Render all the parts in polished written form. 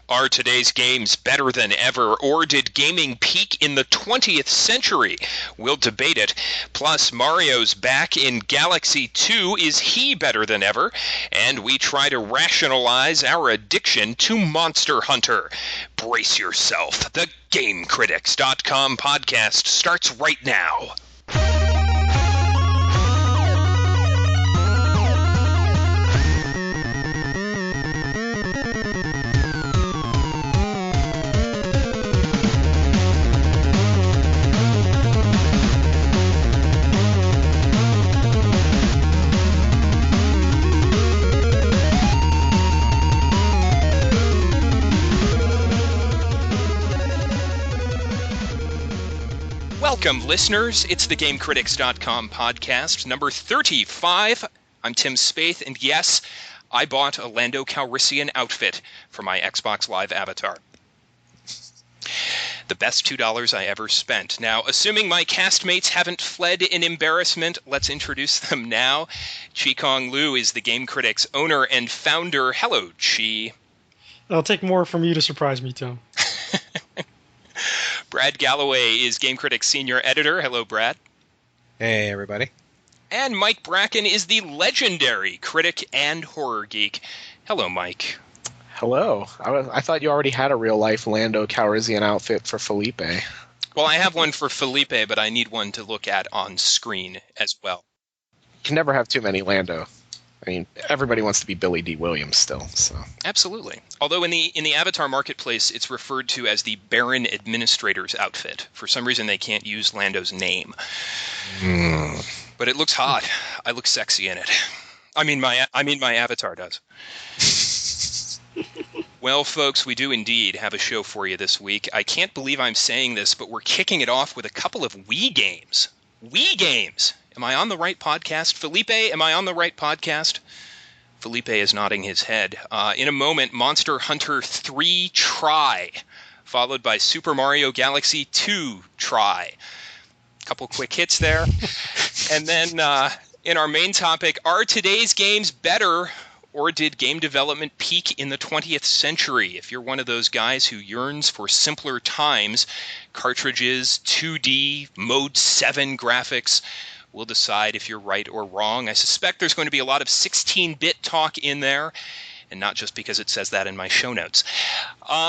Are today's games better than ever, or did gaming peak in the 20th century? We'll debate it. Plus, Mario's back in Galaxy 2. Is he better than ever? And we try to rationalize our addiction to Monster Hunter. Brace yourself. The GameCritics.com podcast starts right now. Welcome, listeners. It's the GameCritics.com podcast, number 35. I'm Tim Spaeth, and yes, I bought a Lando Calrissian outfit for my Xbox Live avatar. The best $2 I ever spent. Now, assuming my castmates haven't fled in embarrassment, let's introduce them now. Chi-Kong Liu is the Game Critics owner and founder. Hello, Chi. It'll take more from you to surprise me, Tim. Brad Gallaway is Game Critics senior editor. Hello, Brad. Hey, everybody. And Mike Bracken is the legendary critic and horror geek. Hello, Mike. Hello. I thought you already had a real-life Lando Calrissian outfit for Felipe. Well, I have one for Felipe, but I need one to look at on screen as well. You can never have too many Lando. I mean, everybody wants to be Billy D. Williams still. So Absolutely. Although in the Avatar marketplace, it's referred to as the Baron Administrator's outfit. For some reason, they can't use Lando's name. But it looks hot. I look sexy in it. I mean, my avatar does. Well, folks, we do indeed have a show for you this week. I can't believe I'm saying this, but we're kicking it off with a couple of Wii games. Wii games! Am I on the right podcast? Felipe, am I on the right podcast? Felipe is nodding his head. In a moment, Monster Hunter 3 Try, followed by Super Mario Galaxy 2 Try. Couple quick hits there. And then in our main topic, are today's games better, or did game development peak in the 20th century? If you're one of those guys who yearns for simpler times, cartridges, 2D, Mode 7 graphics, we'll decide if you're right or wrong. I suspect there's going to be a lot of 16-bit talk in there, and not just because it says that in my show notes.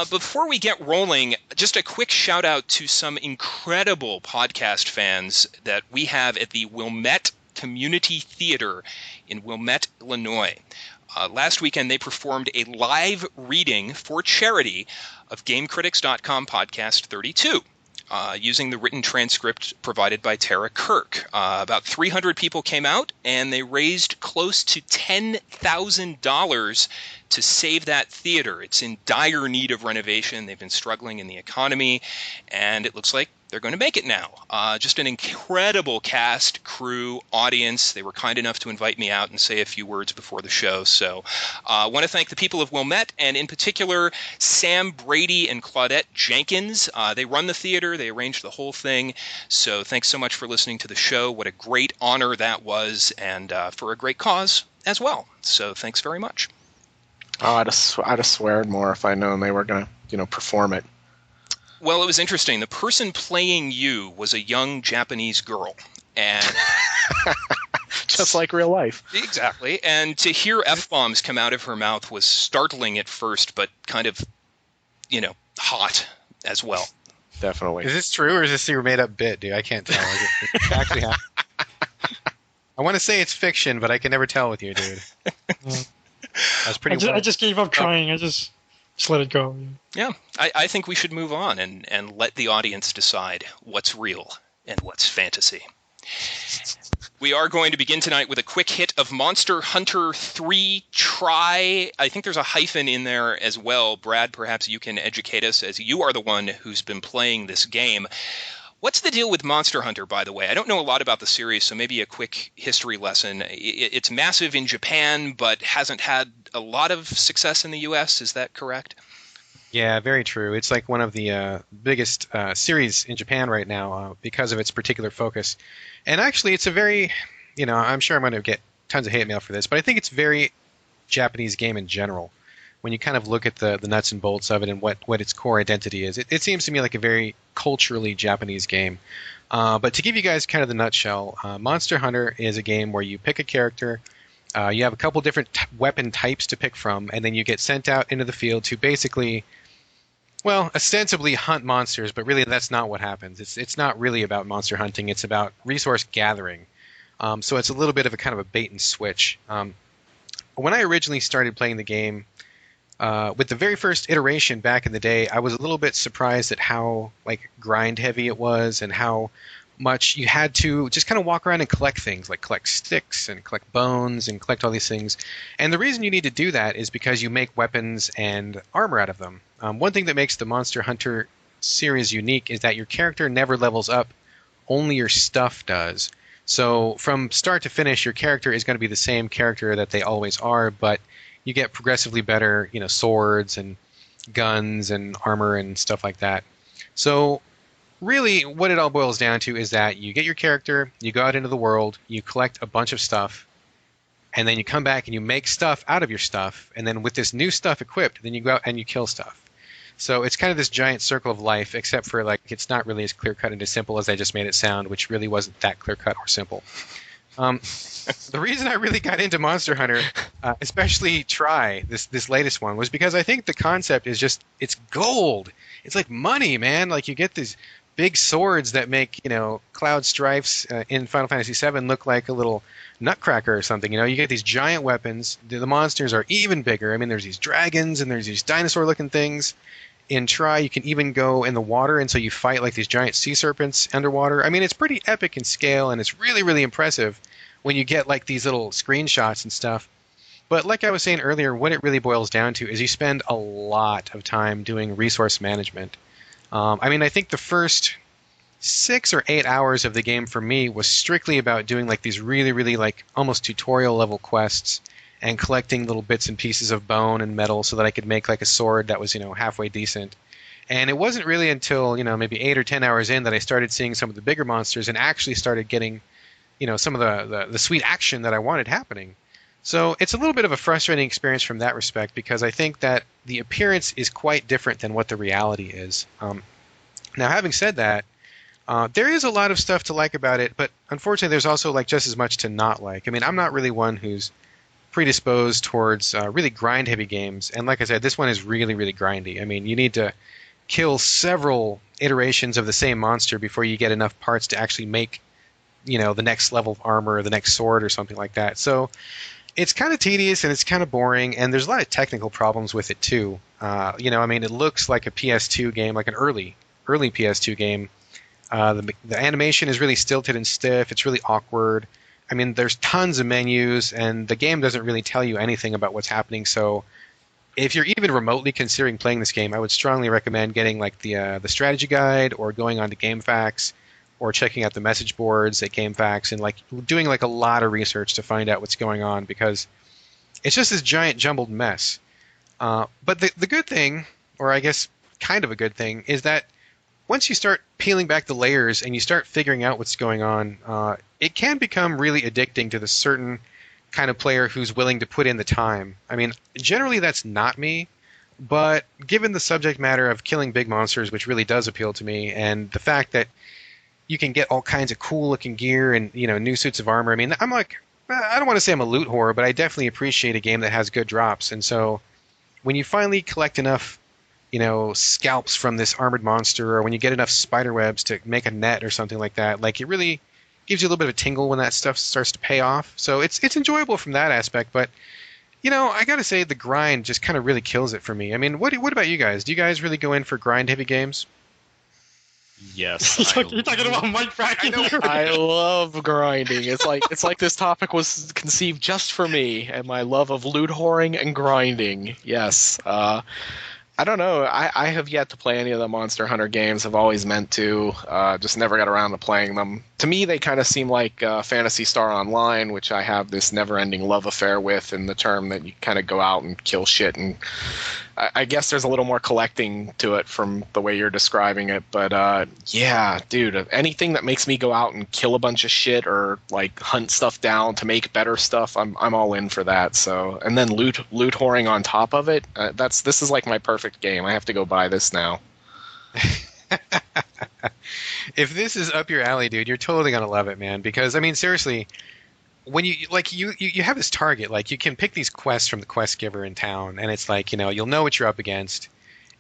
Before we get rolling, just a quick shout-out to some incredible podcast fans that we have at the Wilmette Community Theater in Wilmette, Illinois. Last weekend, they performed a live reading for charity of GameCritics.com Podcast 32. Using the written transcript provided by Tara Kirk. About 300 people came out, and they raised close to $10,000 to save that theater. It's in dire need of renovation. They've been struggling in the economy, and it looks like they're going to make it now. Just an incredible cast, crew, audience. They were kind enough to invite me out and say a few words before the show. So I want to thank the people of Wilmette, and in particular, Sam Brady and Claudette Jenkins. They run the theater. They arranged the whole thing. So thanks so much for listening to the show. What a great honor that was, and for a great cause as well. So thanks very much. Oh, I'd have sweared more if I'd known they were going to, perform it. Well, it was interesting. The person playing you was a young Japanese girl, and just like real life. Exactly. And to hear F-bombs come out of her mouth was startling at first, but kind of, hot as well. Definitely. Is this true, or is this your made-up bit, dude? I can't tell. It actually happened. I want to say it's fiction, but I can never tell with you, dude. That's pretty. I just gave up trying. I just let it go. Yeah, I think we should move on and let the audience decide what's real and what's fantasy. We are going to begin tonight with a quick hit of Monster Hunter 3 Try. I think there's a hyphen in there as well. Brad, perhaps you can educate us, as you are the one who's been playing this game. What's the deal with Monster Hunter, by the way? I don't know a lot about the series, so maybe a quick history lesson. It's massive in Japan, but hasn't had a lot of success in the U.S. Is that correct? Yeah, very true. It's like one of the biggest series in Japan right now because of its particular focus. And actually, it's a very, I'm sure I'm going to get tons of hate mail for this, but I think it's a very Japanese game in general. when you kind of look at the nuts and bolts of it and what its core identity is. It seems to me like a very culturally Japanese game. But to give you guys kind of the nutshell, Monster Hunter is a game where you pick a character, you have a couple different weapon types to pick from, and then you get sent out into the field to basically, well, ostensibly hunt monsters, but really that's not what happens. It's not really about monster hunting. It's about resource gathering. So it's a little bit of a kind of a bait and switch. When I originally started playing the game, with the very first iteration back in the day, I was a little bit surprised at how like grind heavy it was and how much you had to just kind of walk around and collect things, like collect sticks and collect bones and collect all these things. And the reason you need to do that is because you make weapons and armor out of them. One thing that makes the Monster Hunter series unique is that your character never levels up, only your stuff does. So from start to finish, your character is going to be the same character that they always are, but you get progressively better, swords and guns and armor and stuff like that. So really what it all boils down to is that you get your character, you go out into the world, you collect a bunch of stuff, and then you come back and you make stuff out of your stuff, and then with this new stuff equipped, then you go out and you kill stuff. So it's kind of this giant circle of life, except for like it's not really as clear-cut and as simple as I just made it sound, which really wasn't that clear-cut or simple. The reason I really got into Monster Hunter, especially this latest one, was because I think the concept is just, it's gold. It's like money, man. Like you get these big swords that make, Cloud Strifes in Final Fantasy VII look like a little nutcracker or something. You get these giant weapons. The monsters are even bigger. I mean, there's these dragons and there's these dinosaur-looking things. In Tri, you can even go in the water, and so you fight like these giant sea serpents underwater. I mean, it's pretty epic in scale, and it's really, really impressive when you get like these little screenshots and stuff. But like I was saying earlier, what it really boils down to is you spend a lot of time doing resource management. I think the first 6 or 8 hours of the game for me was strictly about doing like these really, really like almost tutorial level quests and collecting little bits and pieces of bone and metal so that I could make like a sword that was, halfway decent. And it wasn't really until, maybe 8 or 10 hours in that I started seeing some of the bigger monsters and actually started getting, some of the sweet action that I wanted happening. So it's a little bit of a frustrating experience from that respect because I think that the appearance is quite different than what the reality is. Now, having said that, there is a lot of stuff to like about it, but unfortunately there's also like just as much to not like. I mean, I'm not really one who's predisposed towards really grind-heavy games, and like I said, this one is really, really grindy. I mean, you need to kill several iterations of the same monster before you get enough parts to actually make, the next level of armor or the next sword or something like that. So it's kind of tedious and it's kind of boring, and there's a lot of technical problems with it too. It looks like a PS2 game, like an early PS2 game. The animation is really stilted and stiff. It's really awkward. I mean, there's tons of menus, and the game doesn't really tell you anything about what's happening. So if you're even remotely considering playing this game, I would strongly recommend getting like the strategy guide or going on to GameFAQs or checking out the message boards at GameFAQs and like doing like a lot of research to find out what's going on because it's just this giant jumbled mess. But the good thing, or I guess kind of a good thing, is that once you start peeling back the layers and you start figuring out what's going on, it can become really addicting to the certain kind of player who's willing to put in the time. I mean, generally that's not me, but given the subject matter of killing big monsters, which really does appeal to me, and the fact that you can get all kinds of cool-looking gear and new suits of armor, I mean, I'm like, I don't want to say I'm a loot whore, but I definitely appreciate a game that has good drops. And so when you finally collect enough scalps from this armored monster, or when you get enough spider webs to make a net or something like that, like it really gives you a little bit of a tingle when that stuff starts to pay off. So it's enjoyable from that aspect, but I gotta say the grind just kind of really kills it for me. I mean, what about you guys? Do you guys really go in for grind heavy games? Yes. You're talking about Mike Bracken. I love grinding. It's like this topic was conceived just for me and my love of loot whoring and grinding. Yes. I don't know. I have yet to play any of the Monster Hunter games. I've always meant to. Just never got around to playing them. to me, they kind of seem like Phantasy Star Online, which I have this never-ending love affair with, in the term that you kind of go out and kill shit. And I guess there's a little more collecting to it from the way you're describing it. But yeah, dude, anything that makes me go out and kill a bunch of shit or like hunt stuff down to make better stuff, I'm all in for that. So, and then loot whoring on top of it. This is like my perfect game. I have to go buy this now. If this is up your alley, dude, you're totally gonna love it, man. Because I mean, seriously, when you have this target, like you can pick these quests from the quest giver in town, and it's like you'll know what you're up against,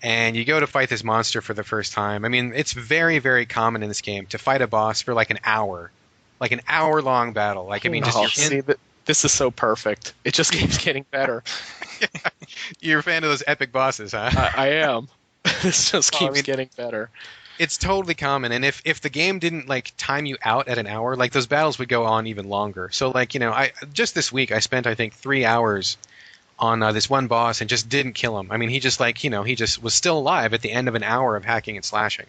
and you go to fight this monster for the first time. I mean, it's very very common in this game to fight a boss for like an hour long battle. Like I mean, this is so perfect. It just keeps getting better. You're a fan of those epic bosses, huh? I am. This just keeps getting better. It's totally common, and if the game didn't like time you out at an hour, like those battles would go on even longer. So like I just this week I spent I think 3 hours on this one boss and just didn't kill him. I mean he just like he just was still alive at the end of an hour of hacking and slashing.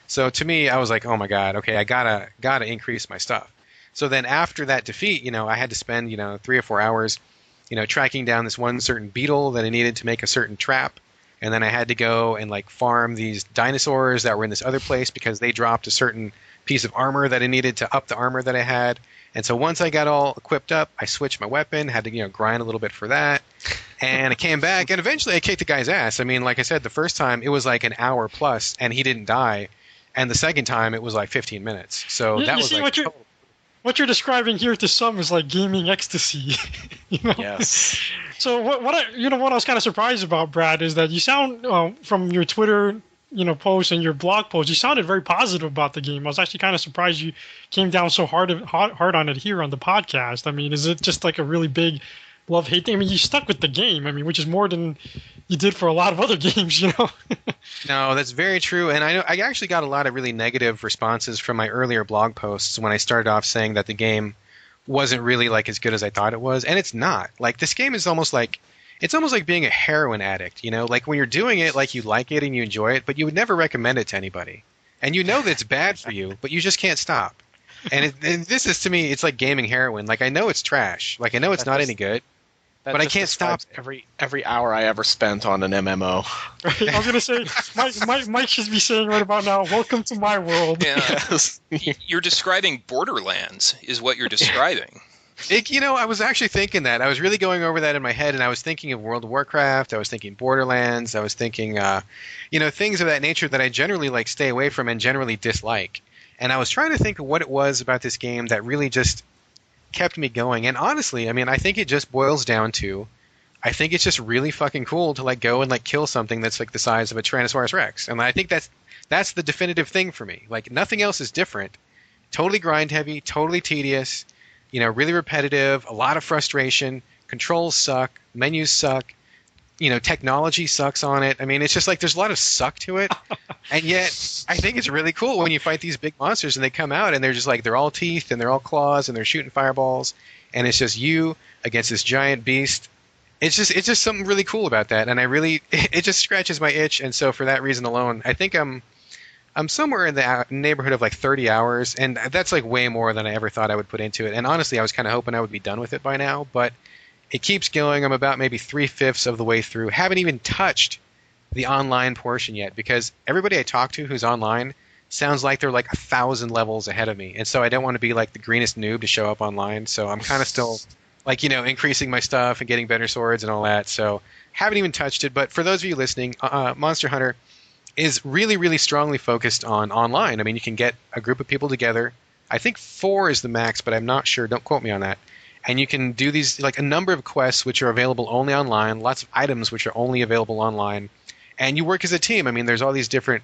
So to me I was like, oh my god, okay, I gotta increase my stuff. So then after that defeat, I had to spend 3 or 4 hours tracking down this one certain beetle that I needed to make a certain trap. And then I had to go and like farm these dinosaurs that were in this other place because they dropped a certain piece of armor that I needed to up the armor that I had. And so once I got all equipped up, I switched my weapon, had to grind a little bit for that. And I came back and eventually I kicked the guy's ass. I mean, like I said, the first time it was like an hour plus and he didn't die. And the second time it was like 15 minutes. So that was like what you're describing here to some is like gaming ecstasy. Yes. So what I was kind of surprised about, Brad, is that you sound from your Twitter posts and your blog posts, you sounded very positive about the game. I was actually kind of surprised you came down so hard on it here on the podcast. I mean, is it just like a really big love-hate thing? I mean, you stuck with the game. I mean, which is more than you did for a lot of other games, No, that's very true. And I know I actually got a lot of really negative responses from my earlier blog posts when I started off saying that the game wasn't really like as good as I thought it was. And it's not. Like this game is almost like being a heroin addict, like when you're doing it, like you like it and you enjoy it, but you would never recommend it to anybody. And you know that it's bad for you, but you just can't stop. And this is, to me, it's like gaming heroin. Like I know it's trash. Like I know it's not any good. But I can't stop every hour I ever spent on an MMO. Right? I was gonna say, Mike should be saying right about now, "Welcome to my world." Yeah. Yes. You're describing Borderlands, is what you're describing. I was actually thinking that. I was really going over that in my head, and I was thinking of World of Warcraft. I was thinking Borderlands. I was thinking, things of that nature that I generally like stay away from and generally dislike. And I was trying to think of what it was about this game that really just kept me going. And honestly, I mean, I think it just boils down to, I think it's just really fucking cool to like go and like kill something that's like the size of a Tyrannosaurus Rex. And I think that's the definitive thing for me. Like nothing else is different. Totally grind heavy, totally tedious, really repetitive, a lot of frustration, controls suck, menus suck, technology sucks on it. I mean, it's just like there's a lot of suck to it. And yet, I think it's really cool when you fight these big monsters and they come out and they're just like, they're all teeth and they're all claws and they're shooting fireballs. And it's just you against this giant beast. It's just something really cool about that. And it just scratches my itch. And so for that reason alone, I think I'm somewhere in the neighborhood of like 30 hours. And that's like way more than I ever thought I would put into it. And honestly, I was kind of hoping I would be done with it by now. But it keeps going. I'm about maybe 3/5 of the way through. Haven't even touched the online portion yet because everybody I talk to who's online sounds like they're like 1,000 levels ahead of me. And so I don't want to be like the greenest noob to show up online. So I'm kind of still like, increasing my stuff and getting better swords and all that. So haven't even touched it. But for those of you listening, Monster Hunter is really, really strongly focused on online. I mean, you can get a group of people together. I think 4 is the max, but I'm not sure. Don't quote me on that. And you can do these, like a number of quests which are available only online, lots of items which are only available online. And you work as a team. I mean, there's all these different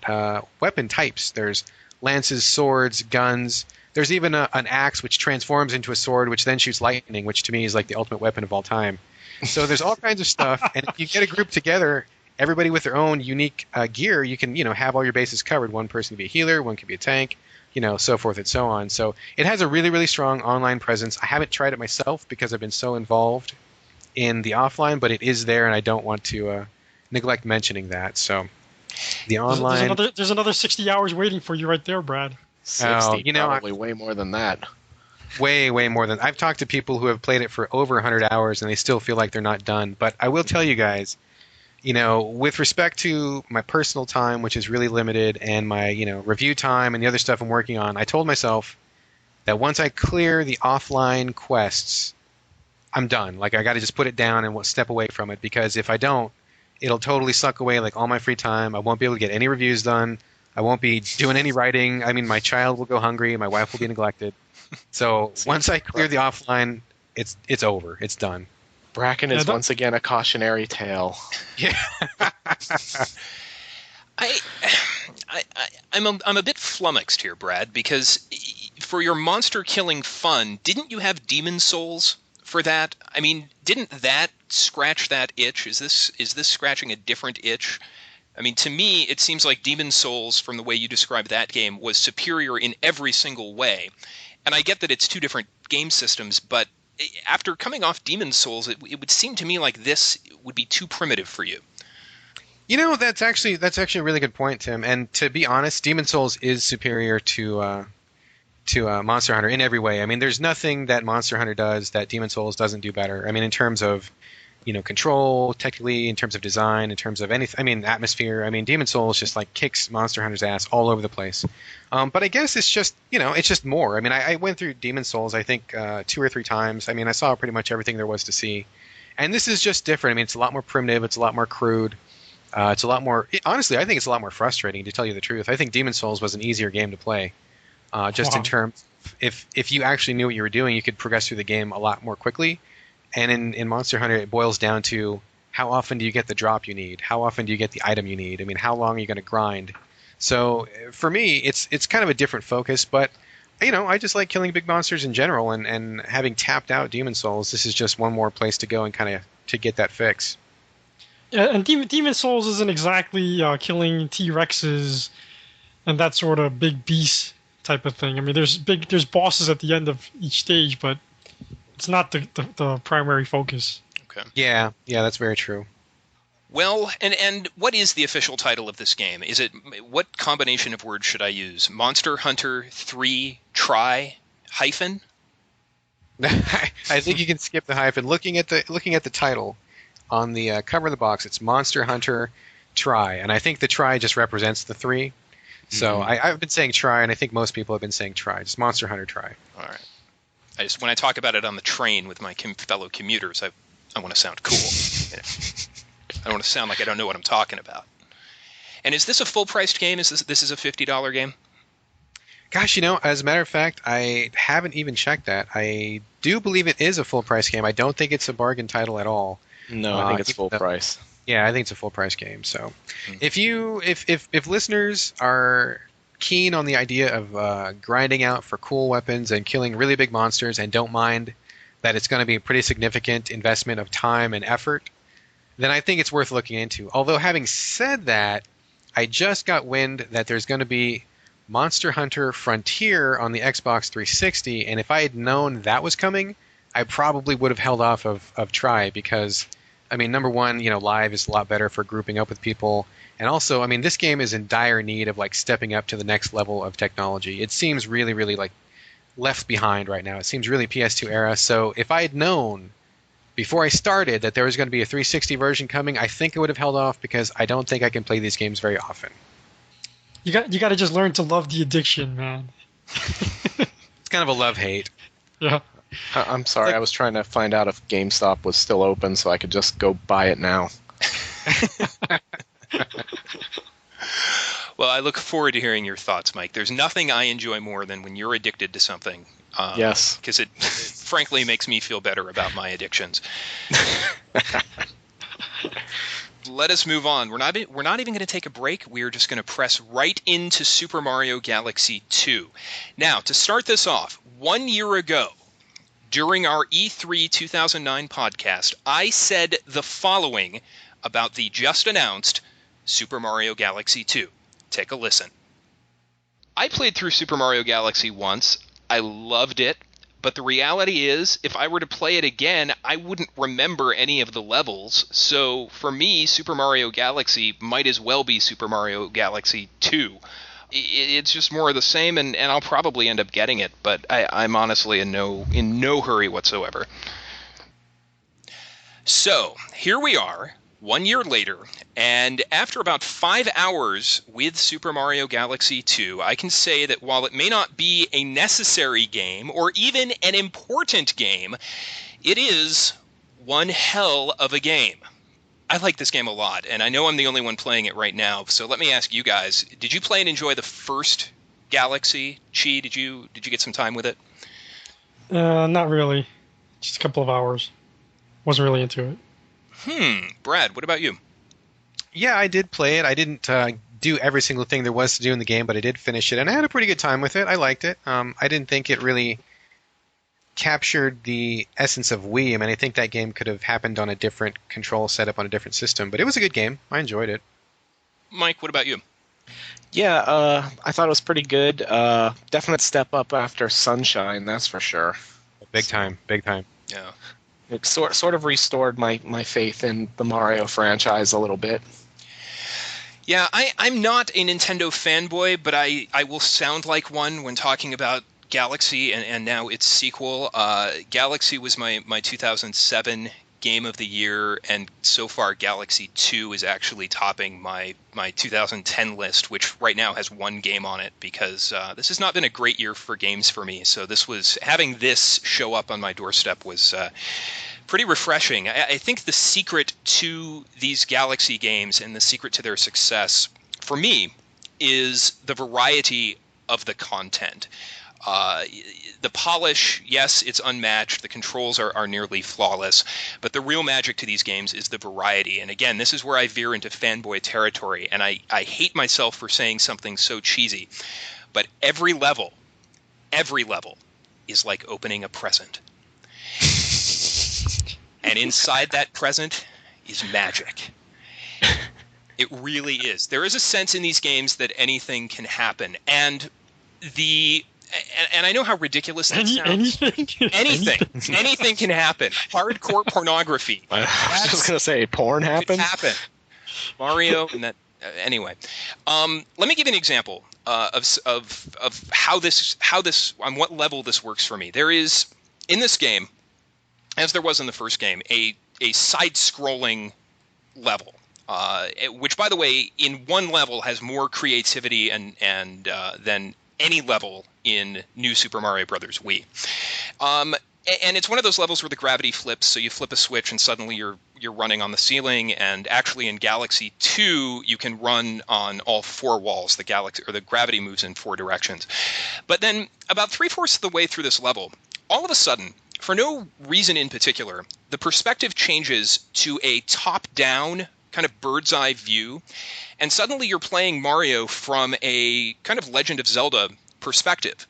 weapon types. There's lances, swords, guns. There's even an axe which transforms into a sword, which then shoots lightning, which to me is like the ultimate weapon of all time. So there's all kinds of stuff. And if you get a group together, everybody with their own unique gear, you can, have all your bases covered. One person can be a healer, one can be a tank, so forth and so on. So it has a really, really strong online presence. I haven't tried it myself because I've been so involved in the offline, but it is there, and I don't want to neglect mentioning that. So the online... There's another 60 hours waiting for you right there, Brad. 60, you know, probably way more than that. way more than I've talked to people who have played it for over 100 hours and they still feel like they're not done. But I will tell you guys, you know, with respect to my personal time, which is really limited, and my, you know, review time and the other stuff I'm working on, I told myself that once I clear the offline quests, I'm done. Like, I got to just put it down and step away from it, because if I don't, it'll totally suck away like all my free time. I won't be able to get any reviews done. I won't be doing any writing. I mean, my child will go hungry. My wife will be neglected. So once I clear the offline, it's over. It's done. Bracken is once again a cautionary tale. Yeah. I'm a bit flummoxed here, Brad, because for your monster killing fun, didn't you have Demon Souls for that? I mean, didn't that scratch that itch? Is this scratching a different itch? I mean, to me, it seems like Demon Souls, from the way you described that game, was superior in every single way. And I get that it's two different game systems, but after coming off Demon Souls, it would seem to me like this would be too primitive for you. You know, that's actually a really good point, Tim. And to be honest, Demon Souls is superior to Monster Hunter in every way. I mean, there's nothing that Monster Hunter does that Demon Souls doesn't do better. I mean, in terms of, you know, control, technically, in terms of design, in terms of anything. I mean, atmosphere. I mean, Demon Souls just like kicks Monster Hunter's ass all over the place. But I guess it's just, you know, it's just more. I mean, I went through Demon Souls, I think, 2 or 3 times. I mean, I saw pretty much everything there was to see. And this is just different. I mean, it's a lot more primitive. It's a lot more crude. It's a lot more. Honestly, I think it's a lot more frustrating, to tell you the truth. I think Demon Souls was an easier game to play. In terms, if you actually knew what you were doing, you could progress through the game a lot more quickly. And in Monster Hunter, it boils down to how often do you get the drop you need? How often do you get the item you need? I mean, how long are you going to grind? So for me, it's kind of a different focus. But, you know, I just like killing big monsters in general. And having tapped out Demon Souls, this is just one more place to go and kind of to get that fix. Yeah, and Demon Souls isn't exactly killing T-Rexes and that sort of big beast type of thing. I mean, there's bosses at the end of each stage, but it's not the primary focus. Okay. Yeah, that's very true. Well, and what is the official title of this game? Is it, what combination of words should I use? Monster Hunter 3 Try hyphen? I think you can skip the hyphen. Looking at the title on the cover of the box, it's Monster Hunter Try, and I think the try just represents the 3. So I've been saying try, and I think most people have been saying try. Just Monster Hunter Try. All right. When I talk about it on the train with my fellow commuters, I want to sound cool. I don't want to sound like I don't know what I'm talking about. And is this a full-priced game? This is a $50 game? Gosh, you know, as a matter of fact, I haven't even checked that. I do believe it is a full-price game. I don't think it's a bargain title at all. No, I think it's full price. Yeah, I think it's a full-price game. So, if listeners are keen on the idea of grinding out for cool weapons and killing really big monsters, and don't mind that it's going to be a pretty significant investment of time and effort, then I think it's worth looking into. Although, having said that, I just got wind that there's going to be Monster Hunter Frontier on the Xbox 360, and if I had known that was coming, I probably would have held off of Try, because, I mean, number one, you know, live is a lot better for grouping up with people. And also, I mean, this game is in dire need of, like, stepping up to the next level of technology. It seems really, really, like, left behind right now. It seems really PS2 era. So if I had known before I started that there was going to be a 360 version coming, I think I would have held off, because I don't think I can play these games very often. You got to just learn to love the addiction, man. It's kind of a love-hate. Yeah. I'm sorry, I was trying to find out if GameStop was still open so I could just go buy it now. Well, I look forward to hearing your thoughts, Mike. There's nothing I enjoy more than when you're addicted to something. Yes. Because it frankly makes me feel better about my addictions. Let us move on. We're not even going to take a break. We're just going to press right into Super Mario Galaxy 2. Now, to start this off, 1 year ago, during our E3 2009 podcast, I said the following about the just announced Super Mario Galaxy 2. Take a listen. I played through Super Mario Galaxy once. I loved it. But the reality is, if I were to play it again, I wouldn't remember any of the levels. So for me, Super Mario Galaxy might as well be Super Mario Galaxy 2. it's just more of the same, and I'll probably end up getting it, but I'm honestly in no hurry whatsoever. So here we are, 1 year later, and after about 5 hours with Super Mario Galaxy 2, I can say that while it may not be a necessary game or even an important game, it is one hell of a game. I like this game a lot, and I know I'm the only one playing it right now, so let me ask you guys, did you play and enjoy the first Galaxy? Chi, did you get some time with it? Not really. Just a couple of hours. Wasn't really into it. Brad, what about you? Yeah, I did play it. I didn't do every single thing there was to do in the game, but I did finish it, and I had a pretty good time with it. I liked it. I didn't think it really captured the essence of Wii. I mean, I think that game could have happened on a different control setup on a different system, but it was a good game. I enjoyed it. Mike, what about you? Yeah, I thought it was pretty good. Definite step up after Sunshine, that's for sure. Big time. Yeah. It sort of restored my faith in the Mario franchise a little bit. Yeah, I'm not a Nintendo fanboy, but I will sound like one when talking about Galaxy and now its sequel. Galaxy was my 2007 game of the year, and so far Galaxy 2 is actually topping my 2010 list, which right now has one game on it because this has not been a great year for games for me. So having this show up on my doorstep was pretty refreshing. I think the secret to these Galaxy games and the secret to their success, for me, is the variety of the content. The polish, yes, it's unmatched. The controls are nearly flawless. But the real magic to these games is the variety. And again, this is where I veer into fanboy territory. And I hate myself for saying something so cheesy. But every level is like opening a present. And inside that present is magic. It really is. There is a sense in these games that anything can happen. And I know how ridiculous that sounds. Anything can happen. Hardcore pornography. I was just gonna say, porn happens. Happen. Mario and that. Anyway, let me give you an example of how this on what level this works for me. There is in this game, as there was in the first game, a side-scrolling level. Which, by the way, in one level has more creativity and than any level in New Super Mario Bros. Wii. And it's one of those levels where the gravity flips, so you flip a switch and suddenly you're running on the ceiling. And actually, in Galaxy 2, you can run on all four walls. The gravity moves in four directions. But then, about 3/4 of the way through this level, all of a sudden, for no reason in particular, the perspective changes to a top-down kind of bird's eye view, and suddenly you're playing Mario from a kind of Legend of Zelda perspective.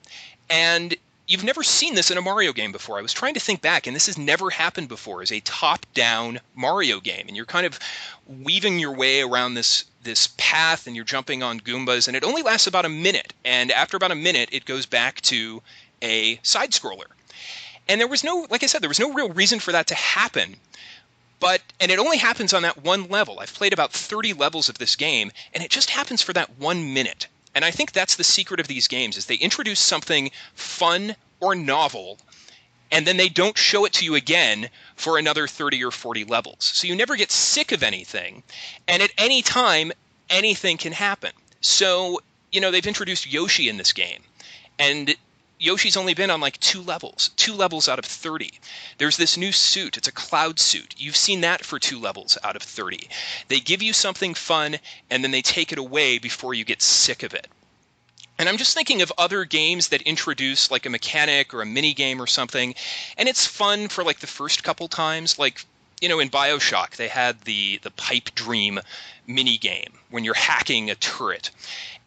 And you've never seen this in a Mario game before. I was trying to think back, and this has never happened before, as a top-down Mario game. And you're kind of weaving your way around this path, and you're jumping on Goombas, and it only lasts about a minute. And after about a minute, it goes back to a side-scroller. And there was no real reason for that to happen. And it only happens on that one level. I've played about 30 levels of this game, and it just happens for that 1 minute. And I think that's the secret of these games, is they introduce something fun or novel, and then they don't show it to you again for another 30 or 40 levels. So you never get sick of anything, and at any time, anything can happen. So, they've introduced Yoshi in this game, and Yoshi's only been on like 2 levels out of 30. There's this new suit. It's a cloud suit. You've seen that for 2 levels out of 30. They give you something fun, and then they take it away before you get sick of it. And I'm just thinking of other games that introduce like a mechanic or a mini game or something, and it's fun for like the first couple times. Like, in BioShock, they had the pipe dream mini game when you're hacking a turret.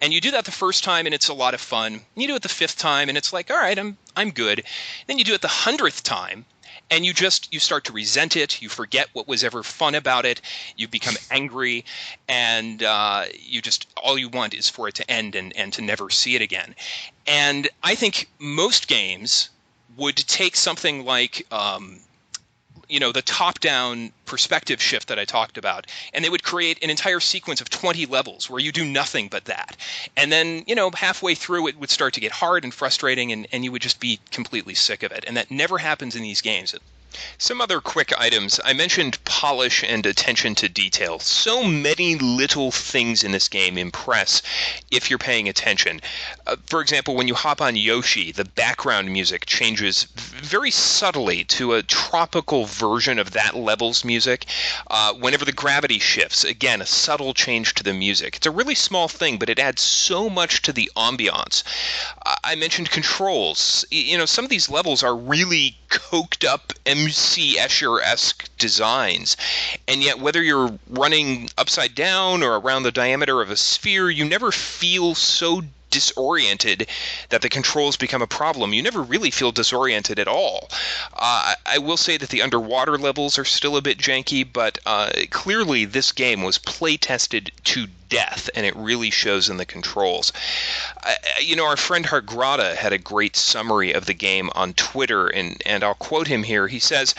And you do that the first time, and it's a lot of fun. You do it the 5th time, and it's like, all right, I'm good. Then you do it the 100th time, and you start to resent it. You forget what was ever fun about it. You become angry, and all you want is for it to end and to never see it again. And I think most games would take something like the top-down perspective shift that I talked about, and they would create an entire sequence of 20 levels where you do nothing but that. And then, halfway through it would start to get hard and frustrating, and you would just be completely sick of it. And that never happens in these games. Some other quick items. I mentioned polish and attention to detail. So many little things in this game impress if you're paying attention. For example, when you hop on Yoshi, the background music changes very subtly to a tropical version of that level's music. Whenever the gravity shifts, again, a subtle change to the music. It's a really small thing, but it adds so much to the ambiance. I mentioned controls. Some of these levels are really coked up MC Escher-esque designs, and yet whether you're running upside down or around the diameter of a sphere, you never feel so disoriented that the controls become a problem. You never really feel disoriented at all. I will say that the underwater levels are still a bit janky, but clearly this game was play tested to death, and it really shows in the controls. Our friend Hargrada had a great summary of the game on Twitter, and I'll quote him here. He says,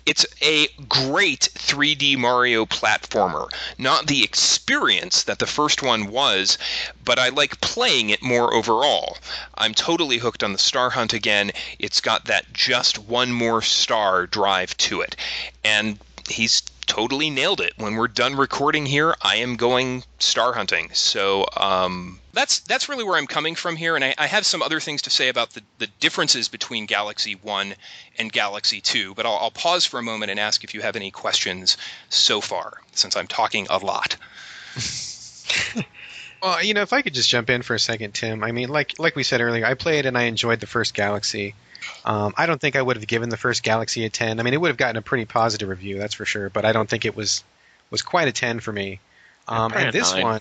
"It's a great 3D Mario platformer. Not the experience that the first one was, but I like playing it more overall. I'm totally hooked on the Star Hunt again. It's got that just one more star drive to it." And he's totally nailed it. When we're done recording here, I am going star hunting. So that's really where I'm coming from here, and I have some other things to say about the differences between Galaxy 1 and Galaxy 2, but I'll pause for a moment and ask if you have any questions so far, since I'm talking a lot. Well, if I could just jump in for a second, Tim. I mean, like we said earlier, I played and I enjoyed the first Galaxy. I don't think I would have given the first Galaxy a 10. I mean, it would have gotten a pretty positive review, that's for sure, but I don't think it was quite a 10 for me. And this 9. one,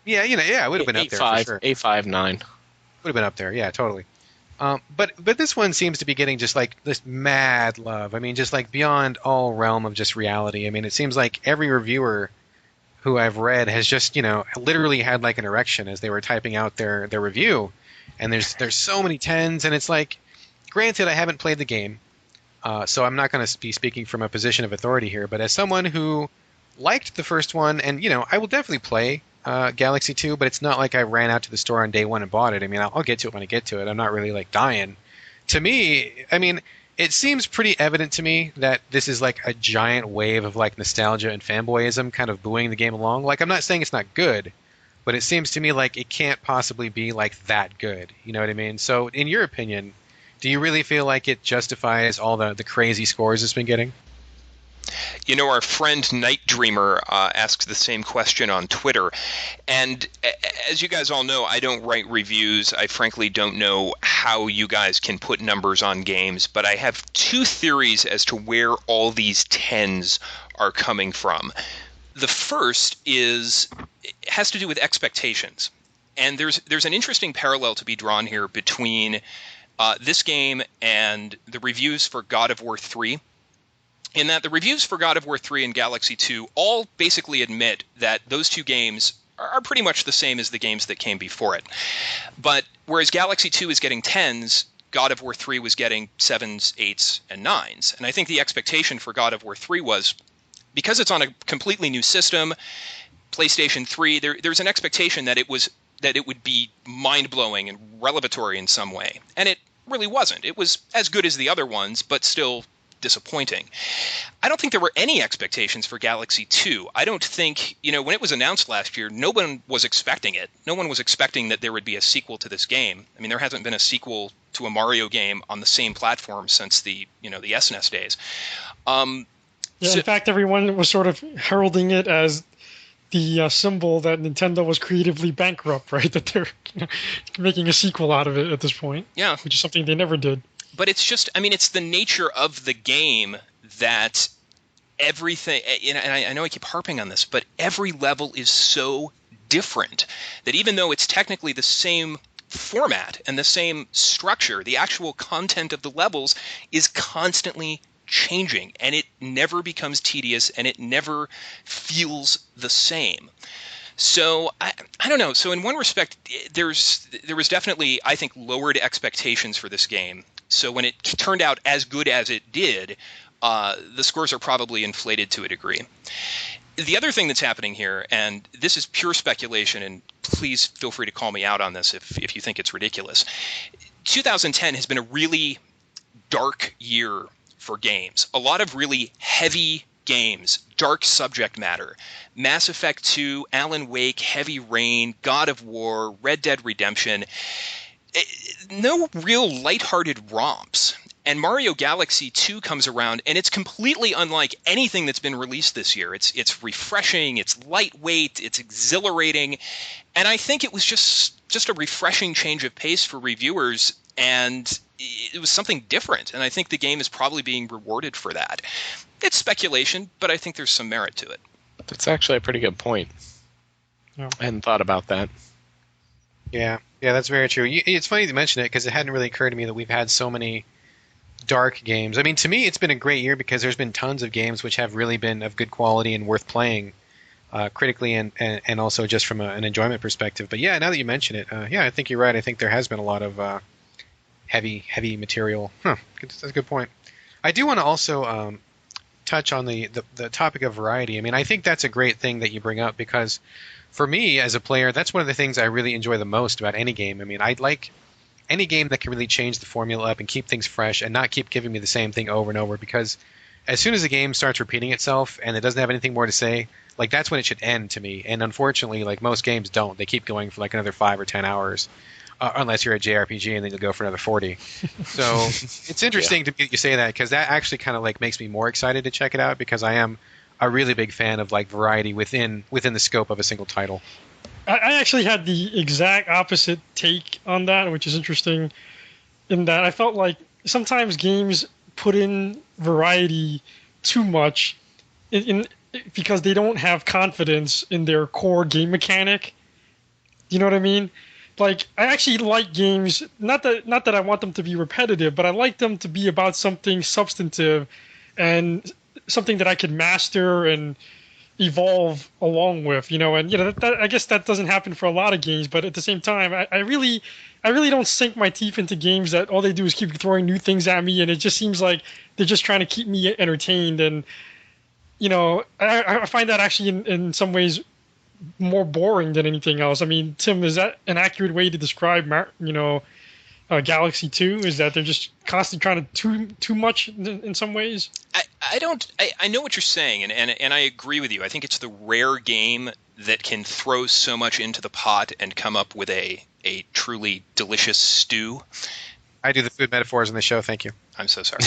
it would have been up there for sure. 8.5, 9. Would have been up there, yeah, totally. But this one seems to be getting just like this mad love. I mean, just like beyond all realm of just reality. I mean, it seems like every reviewer who I've read has just, literally had like an erection as they were typing out their review. And there's so many 10s, and it's like, granted, I haven't played the game, so I'm not going to be speaking from a position of authority here, but as someone who liked the first one, and, I will definitely play Galaxy 2, but it's not like I ran out to the store on day one and bought it. I mean, I'll get to it when I get to it. I'm not really, like, dying. To me, I mean, it seems pretty evident to me that this is, like, a giant wave of, like, nostalgia and fanboyism kind of buoying the game along. Like, I'm not saying it's not good, but it seems to me like it can't possibly be, like, that good. You know what I mean? So, in your opinion, do you really feel like it justifies all the crazy scores it's been getting? Our friend Night Dreamer asks the same question on Twitter. And as you guys all know, I don't write reviews. I frankly don't know how you guys can put numbers on games. But I have two theories as to where all these 10s are coming from. The first has to do with expectations. And there's an interesting parallel to be drawn here between this game and the reviews for God of War 3, in that the reviews for God of War 3 and Galaxy 2 all basically admit that those two games are pretty much the same as the games that came before it. But whereas Galaxy 2 is getting 10s, God of War 3 was getting 7s, 8s, and 9s. And I think the expectation for God of War 3 was, because it's on a completely new system, PlayStation 3, there's an expectation that it would be mind-blowing and revelatory in some way. And it really wasn't. It was as good as the other ones, but still disappointing. I don't think there were any expectations for Galaxy 2. I don't think, when it was announced last year, no one was expecting it. No one was expecting that there would be a sequel to this game. I mean, there hasn't been a sequel to a Mario game on the same platform since the SNES days. In fact, everyone was sort of heralding it as the symbol that Nintendo was creatively bankrupt, right? That they're making a sequel out of it at this point. Yeah. Which is something they never did. But it's just, it's the nature of the game that everything, and I know I keep harping on this, but every level is so different that even though it's technically the same format and the same structure, the actual content of the levels is constantly changing, and it never becomes tedious, and it never feels the same. So I don't know. So in one respect, there was definitely, I think, lowered expectations for this game. So when it turned out as good as it did, the scores are probably inflated to a degree. The other thing that's happening here, and this is pure speculation, and please feel free to call me out on this if you think it's ridiculous. 2010 has been a really dark year for games. A lot of really heavy games, dark subject matter. Mass Effect 2, Alan Wake, Heavy Rain, God of War, Red Dead Redemption. No real lighthearted romps. And Mario Galaxy 2 comes around, and it's completely unlike anything that's been released this year. It's refreshing, it's lightweight, it's exhilarating, and I think it was just a refreshing change of pace for reviewers, and it was something different, and I think the game is probably being rewarded for that. It's speculation, but I think there's some merit to it. That's actually a pretty good point. Yeah. I hadn't thought about that. Yeah, that's very true. It's funny to mention it because it hadn't really occurred to me that we've had so many dark games. I mean, to me, it's been a great year because there's been tons of games which have really been of good quality and worth playing critically and also just from an enjoyment perspective. But yeah, now that you mention it, I think you're right. I think there has been a lot of heavy material. That's a good point. I do want to also touch on the topic of variety. I mean, I think that's a great thing that you bring up because for me as a player, that's one of the things I really enjoy the most about any game. I mean, I like any game that can really change the formula up and keep things fresh and not keep giving me the same thing over and over, because as soon as the game starts repeating itself and it doesn't have anything more to say, like that's when it should end to me. And unfortunately, like most games don't. They keep going for like another 5 or 10 hours, unless you're a JRPG, and then you'll go for another 40. So it's interesting to me that you say that, because that actually kind of like makes me more excited to check it out, because I am a really big fan of like variety within the scope of a single title. I actually had the exact opposite take on that, which is interesting in that I felt like sometimes games put in variety too much because they don't have confidence in their core game mechanic. You know what I mean? Like, I actually like games, not that I want them to be repetitive, but I like them to be about something substantive and something that I could master and evolve along with, and that, I guess that doesn't happen for a lot of games, but at the same time, I really don't sink my teeth into games that all they do is keep throwing new things at me, and it just seems like they're just trying to keep me entertained, and I find that actually in some ways more boring than anything else. I mean, Tim, is that an accurate way to describe Galaxy 2? Is that they're just constantly trying to too much in some ways? I know what you're saying, and I agree with you. I think it's the rare game that can throw so much into the pot and come up with a truly delicious stew. I do the food metaphors in the show, thank you. I'm so sorry.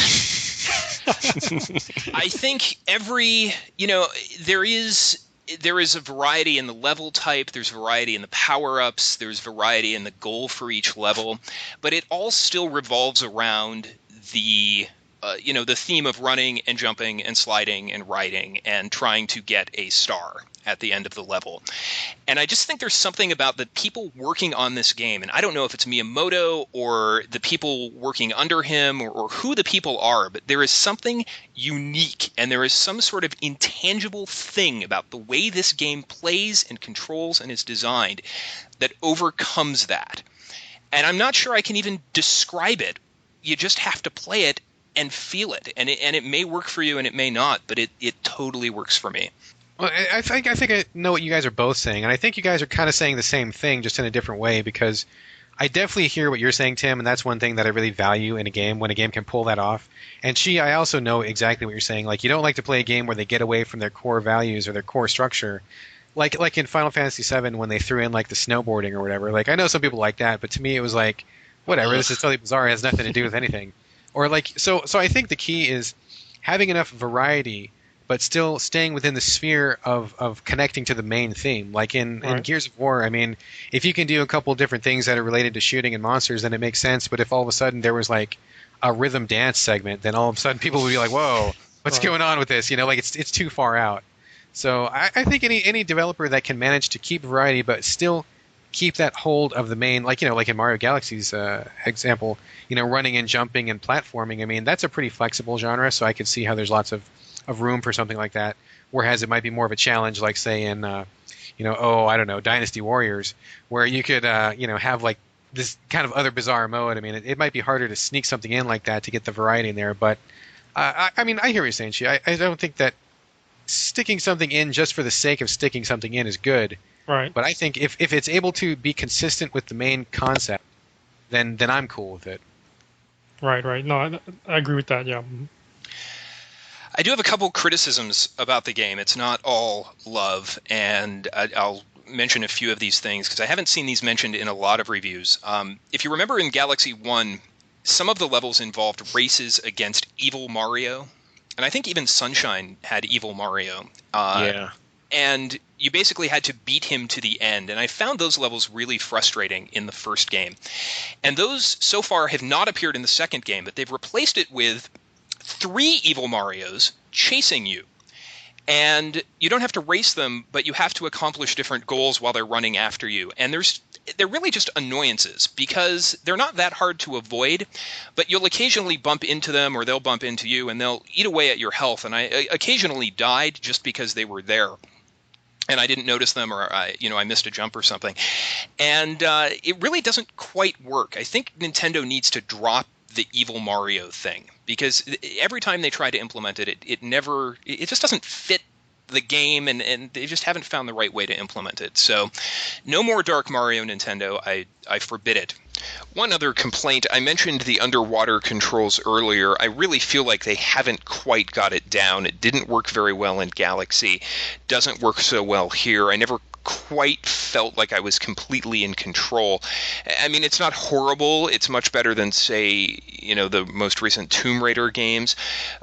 I think there is a variety in the level type, there's variety in the power-ups, there's variety in the goal for each level, but it all still revolves around the theme of running and jumping and sliding and riding and trying to get a star at the end of the level. And I just think there's something about the people working on this game, and I don't know if it's Miyamoto or the people working under him or who the people are, but there is something unique and there is some sort of intangible thing about the way this game plays and controls and is designed that overcomes that. And I'm not sure I can even describe it. You just have to play it and feel it. And it may work for you and it may not, but it totally works for me. Well, I think I know what you guys are both saying, and I think you guys are kind of saying the same thing, just in a different way, because I definitely hear what you're saying, Tim, and that's one thing that I really value in a game, when a game can pull that off. And I also know exactly what you're saying. Like, you don't like to play a game where they get away from their core values or their core structure. Like in Final Fantasy VII, when they threw in, like, the snowboarding or whatever. Like, I know some people like that, but to me it was like, whatever, this is totally bizarre, it has nothing to do with anything. Or, like, so I think the key is having enough variety, but still staying within the sphere of connecting to the main theme. Like in Gears of War, I mean, if you can do a couple of different things that are related to shooting and monsters, then it makes sense. But if all of a sudden there was like a rhythm dance segment, then all of a sudden people would be like, whoa, what's going on with this? Like it's too far out. So I think any developer that can manage to keep variety but still keep that hold of the main, like in Mario Galaxy's example, running and jumping and platforming, I mean, that's a pretty flexible genre, so I could see how there's lots of room for something like that, whereas it might be more of a challenge, like say in I don't know, Dynasty Warriors, where you could have like this kind of other bizarre mode. I mean, it might be harder to sneak something in like that to get the variety in there, but I mean, I hear what you're saying, Chi. I don't think that sticking something in just for the sake of sticking something in is good. Right. But I think if it's able to be consistent with the main concept, then I'm cool with it. Right. No, I agree with that. Yeah. I do have a couple criticisms about the game. It's not all love, and I'll mention a few of these things because I haven't seen these mentioned in a lot of reviews. If you remember in Galaxy 1, some of the levels involved races against evil Mario, and I think even Sunshine had evil Mario. Yeah. And you basically had to beat him to the end, and I found those levels really frustrating in the first game. And those, so far, have not appeared in the second game, but they've replaced it with 3 evil Marios chasing you. And you don't have to race them, but you have to accomplish different goals while they're running after you. And they're really just annoyances because they're not that hard to avoid, but you'll occasionally bump into them or they'll bump into you and they'll eat away at your health. And I occasionally died just because they were there and I didn't notice them, or I missed a jump or something. And it really doesn't quite work. I think Nintendo needs to drop the evil Mario thing, because every time they try to implement it, it just doesn't fit the game, and they just haven't found the right way to implement it. So no more Dark Mario, Nintendo. I forbid it. One other complaint, I mentioned the underwater controls earlier. I really feel like they haven't quite got it down. It didn't work very well in Galaxy. Doesn't work so well here. I never quite felt like I was completely in control. I mean, it's not horrible. It's much better than, say, the most recent Tomb Raider games.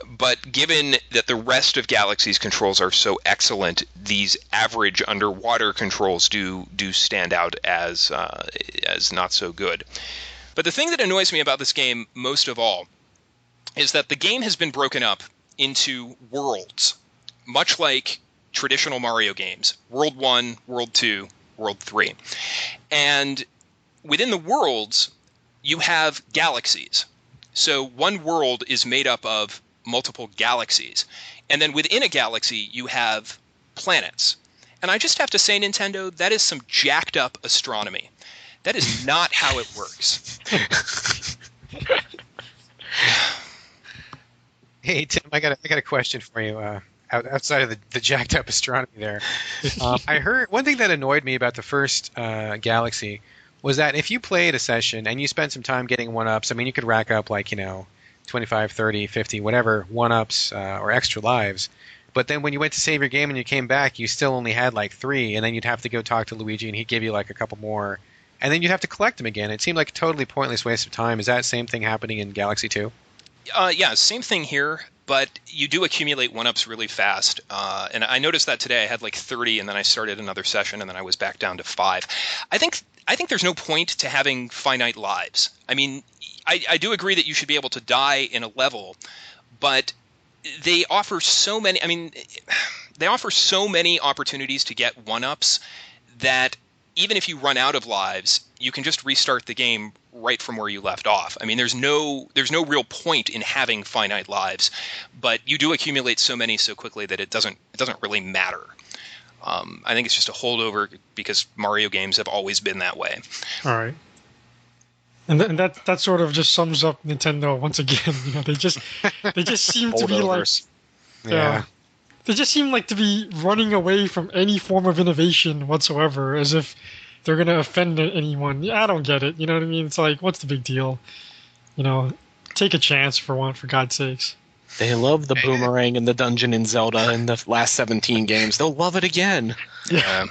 But given that the rest of Galaxy's controls are so excellent, these average underwater controls do stand out as not so good. But the thing that annoys me about this game most of all is that the game has been broken up into worlds, much like traditional Mario games. World 1, World 2, World 3. And within the worlds, you have galaxies. So one world is made up of multiple galaxies. And then within a galaxy, you have planets. And I just have to say, Nintendo, that is some jacked up astronomy. That is not how it works. Hey, Tim, I got a question for you. Outside of the jacked up astronomy there, I heard one thing that annoyed me about the first Galaxy was that if you played a session and you spent some time getting 1-ups, I mean, you could rack up 25, 30, 50, whatever 1-ups or extra lives. But then when you went to save your game and you came back, you still only had 3, and then you'd have to go talk to Luigi and he'd give you a couple more, and then you'd have to collect them again. It seemed like a totally pointless waste of time. Is that same thing happening in Galaxy 2? Yeah, same thing here. But you do accumulate 1-ups really fast. And I noticed that today. I had 30, and then I started another session, and then I was back down to 5. I think there's no point to having finite lives. I mean, I do agree that you should be able to die in a level, but they offer so many. I mean, they offer so many opportunities to get 1-ups that even if you run out of lives, you can just restart the game right from where you left off. I mean, there's no real point in having finite lives, but you do accumulate so many so quickly that it doesn't really matter. I think it's just a holdover because Mario games have always been that way. All right. And that sort of just sums up Nintendo once again. They just seem to be they just seem like to be running away from any form of innovation whatsoever, as if they're going to offend anyone. I don't get it. You know what I mean? It's like, what's the big deal? Take a chance for God's sakes. They love the boomerang in the dungeon in Zelda in the last 17 games. They'll love it again. Yeah.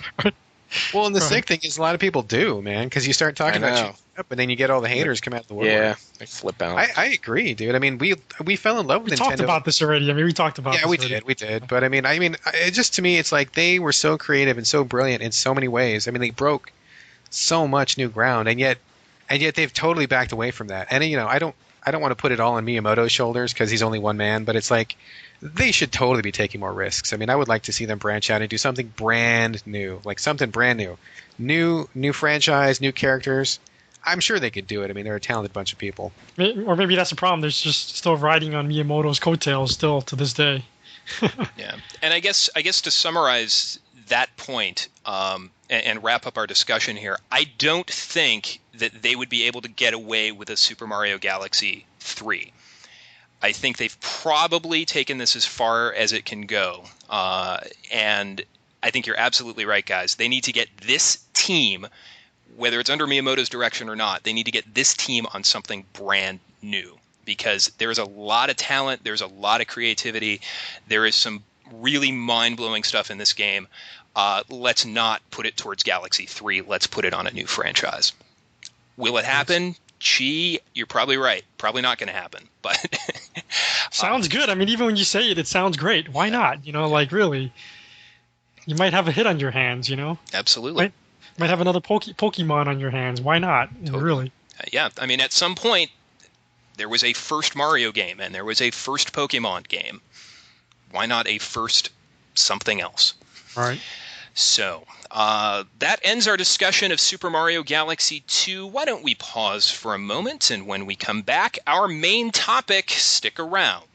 Well, and the sick thing is a lot of people do, man, because you start talking about you up, and then you get all the haters come out of the woodwork. Yeah, they flip out. I agree, dude. I mean, we fell in love with Nintendo. We talked about this already. I mean, we talked about. Yeah, we did. But I mean, it just, to me, it's like they were so creative and so brilliant in so many ways. I mean, they broke so much new ground, and yet they've totally backed away from that. And I don't want to put it all on Miyamoto's shoulders because he's only one man, but it's like they should totally be taking more risks. I mean, I would like to see them branch out and do something brand new, new franchise, new characters. I'm sure they could do it. I mean, they're a talented bunch of people. Or maybe that's the problem. There's just still riding on Miyamoto's coattails still to this day. Yeah, and I guess to summarize that point and wrap up our discussion here, I don't think that they would be able to get away with a Super Mario Galaxy 3. I think they've probably taken this as far as it can go. And I think you're absolutely right, guys. They need to get this team, whether it's under Miyamoto's direction or not, they need to get this team on something brand new, because there's a lot of talent, there's a lot of creativity, there is some really mind-blowing stuff in this game. Let's not put it towards Galaxy 3. Let's put it on a new franchise. Will it happen? Gee, you're probably right. Probably not going to happen. But sounds good. I mean, even when you say it, it sounds great. Why not? Like really, you might have a hit on your hands. Absolutely. Might have another Pokemon on your hands. Why not? Totally. Really. Yeah. I mean, at some point, there was a first Mario game and there was a first Pokemon game. Why not a first something else? All right. So, that ends our discussion of Super Mario Galaxy 2. Why don't we pause for a moment, and when we come back, our main topic, stick around.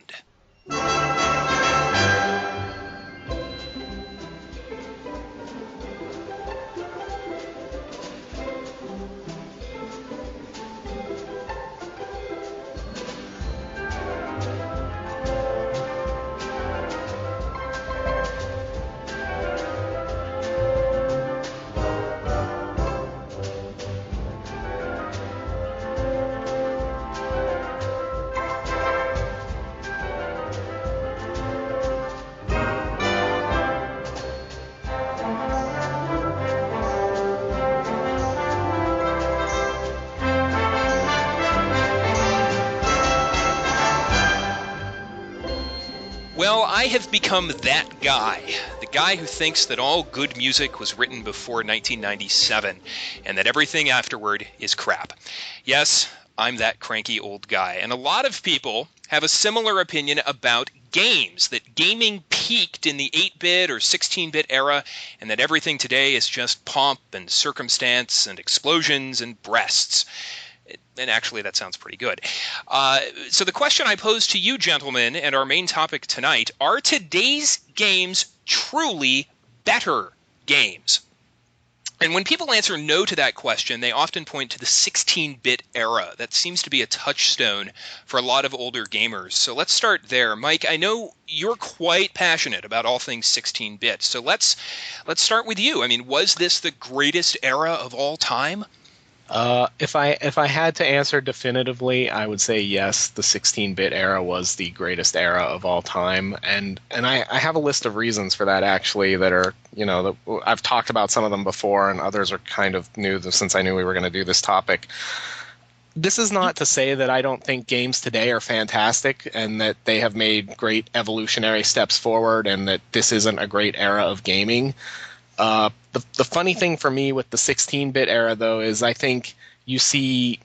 Well, I have become that guy, the guy who thinks that all good music was written before 1997, and that everything afterward is crap. Yes, I'm that cranky old guy, and a lot of people have a similar opinion about games, that gaming peaked in the 8-bit or 16-bit era, and that everything today is just pomp and circumstance and explosions and breasts. And actually, that sounds pretty good. So the question I pose to you, gentlemen, and our main topic tonight, are today's games truly better games? And when people answer no to that question, they often point to the 16-bit era. That seems to be a touchstone for a lot of older gamers. So let's start there. Mike, I know you're quite passionate about all things 16-bit. So let's start with you. I mean, was this the greatest era of all time? If I had to answer definitively, I would say yes. The 16-bit era was the greatest era of all time, and I have a list of reasons for that actually. That are I've talked about some of them before, and others are kind of new since I knew we were going to do this topic. This is not to say that I don't think games today are fantastic and that they have made great evolutionary steps forward, and that this isn't a great era of gaming. The funny thing for me with the 16-bit era, though, is I think you see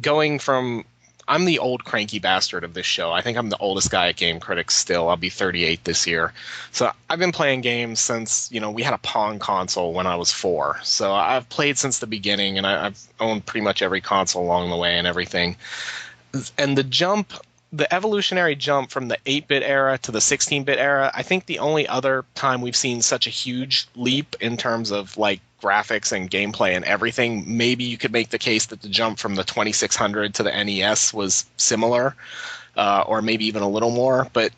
going from... I'm the old cranky bastard of this show. I think I'm the oldest guy at Game Critics still. I'll be 38 this year. So I've been playing games since, we had a Pong console when I was 4. So I've played since the beginning, and I've owned pretty much every console along the way and everything. And the evolutionary jump from the 8-bit era to the 16-bit era, I think the only other time we've seen such a huge leap in terms of graphics and gameplay and everything, maybe you could make the case that the jump from the 2600 to the NES was similar, or maybe even a little more. But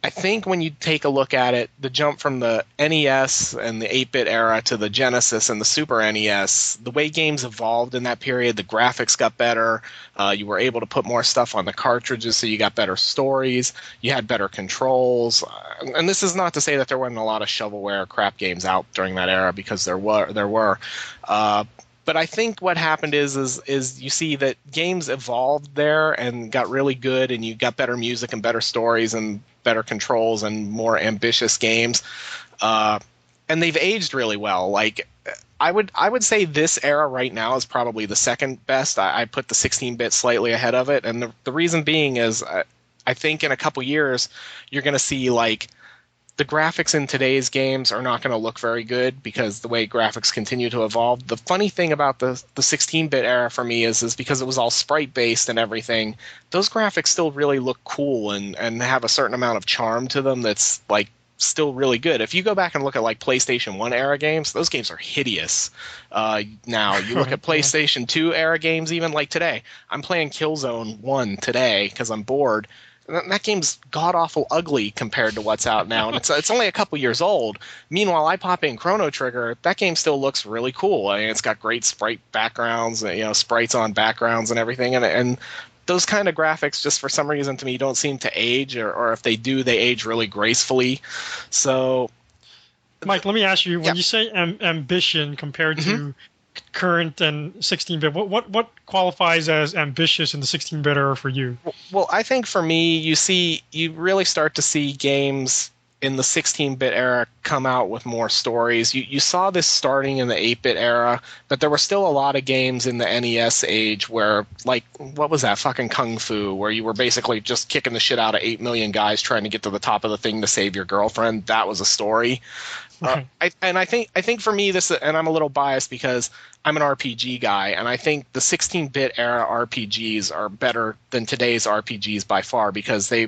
I think when you take a look at it, the jump from the NES and the 8-bit era to the Genesis and the Super NES, the way games evolved in that period, the graphics got better, you were able to put more stuff on the cartridges, so you got better stories, you had better controls. And this is not to say that there weren't a lot of shovelware crap games out during that era, because there were. But I think what happened is you see that games evolved there and got really good, and you got better music and better stories and better controls and more ambitious games, and they've aged really well. I would say this era right now is probably the second best. I put the 16-bit slightly ahead of it, and the reason being is I think in a couple years you're going to see the graphics in today's games are not going to look very good because the way graphics continue to evolve. The funny thing about the 16-bit era for me is because it was all sprite-based and everything, those graphics still really look cool and have a certain amount of charm to them that's still really good. If you go back and look at PlayStation 1 era games, those games are hideous. Now, you look at PlayStation 2 era games, even today. I'm playing Killzone 1 today because I'm bored. that game's god awful ugly compared to what's out now, and it's only a couple years old. Meanwhile, I pop in Chrono Trigger, that game still looks really cool. I mean, it's got great sprite backgrounds, sprites on backgrounds and everything, and those kind of graphics, just for some reason to me, don't seem to age, or if they do, they age really gracefully. So, Mike, let me ask you: when you say ambition compared to current and 16-bit, what qualifies as ambitious in the 16-bit era for you? Well, I think for me, you really start to see games in the 16-bit era come out with more stories. You saw this starting in the 8-bit era, but there were still a lot of games in the NES age where, like, what was that, fucking Kung Fu, where you were basically just kicking the shit out of 8 million guys trying to get to the top of the thing to save your girlfriend. That was a story. I think for me, this, and I'm a little biased because I'm an RPG guy, and I think the 16-bit era RPGs are better than today's RPGs by far because they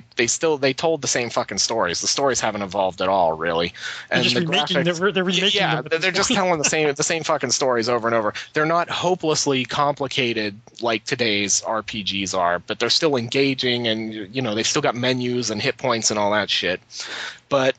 told the same fucking stories. The stories haven't evolved at all, really. And they're remaking them. They're just telling the same fucking stories over and over. They're not hopelessly complicated like today's RPGs are, but they're still engaging, and they've still got menus and hit points and all that shit. But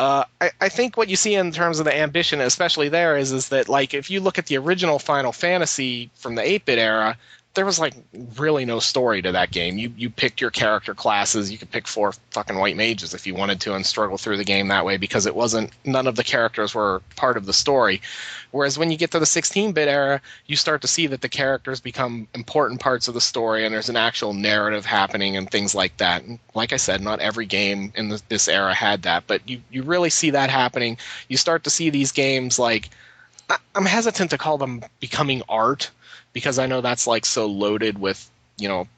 I think what you see in terms of the ambition, especially there, is that, like, if you look at the original Final Fantasy from the 8-bit era, there was, like, really no story to that game. You picked your character classes. You could pick 4 fucking white mages if you wanted to and struggle through the game that way because none of the characters were part of the story. Whereas when you get to the 16-bit era, you start to see that the characters become important parts of the story and there's an actual narrative happening and things like that. And like I said, not every game in this era had that, but you really see that happening. You start to see these games, like, I'm hesitant to call them becoming art because I know that's, like, so loaded with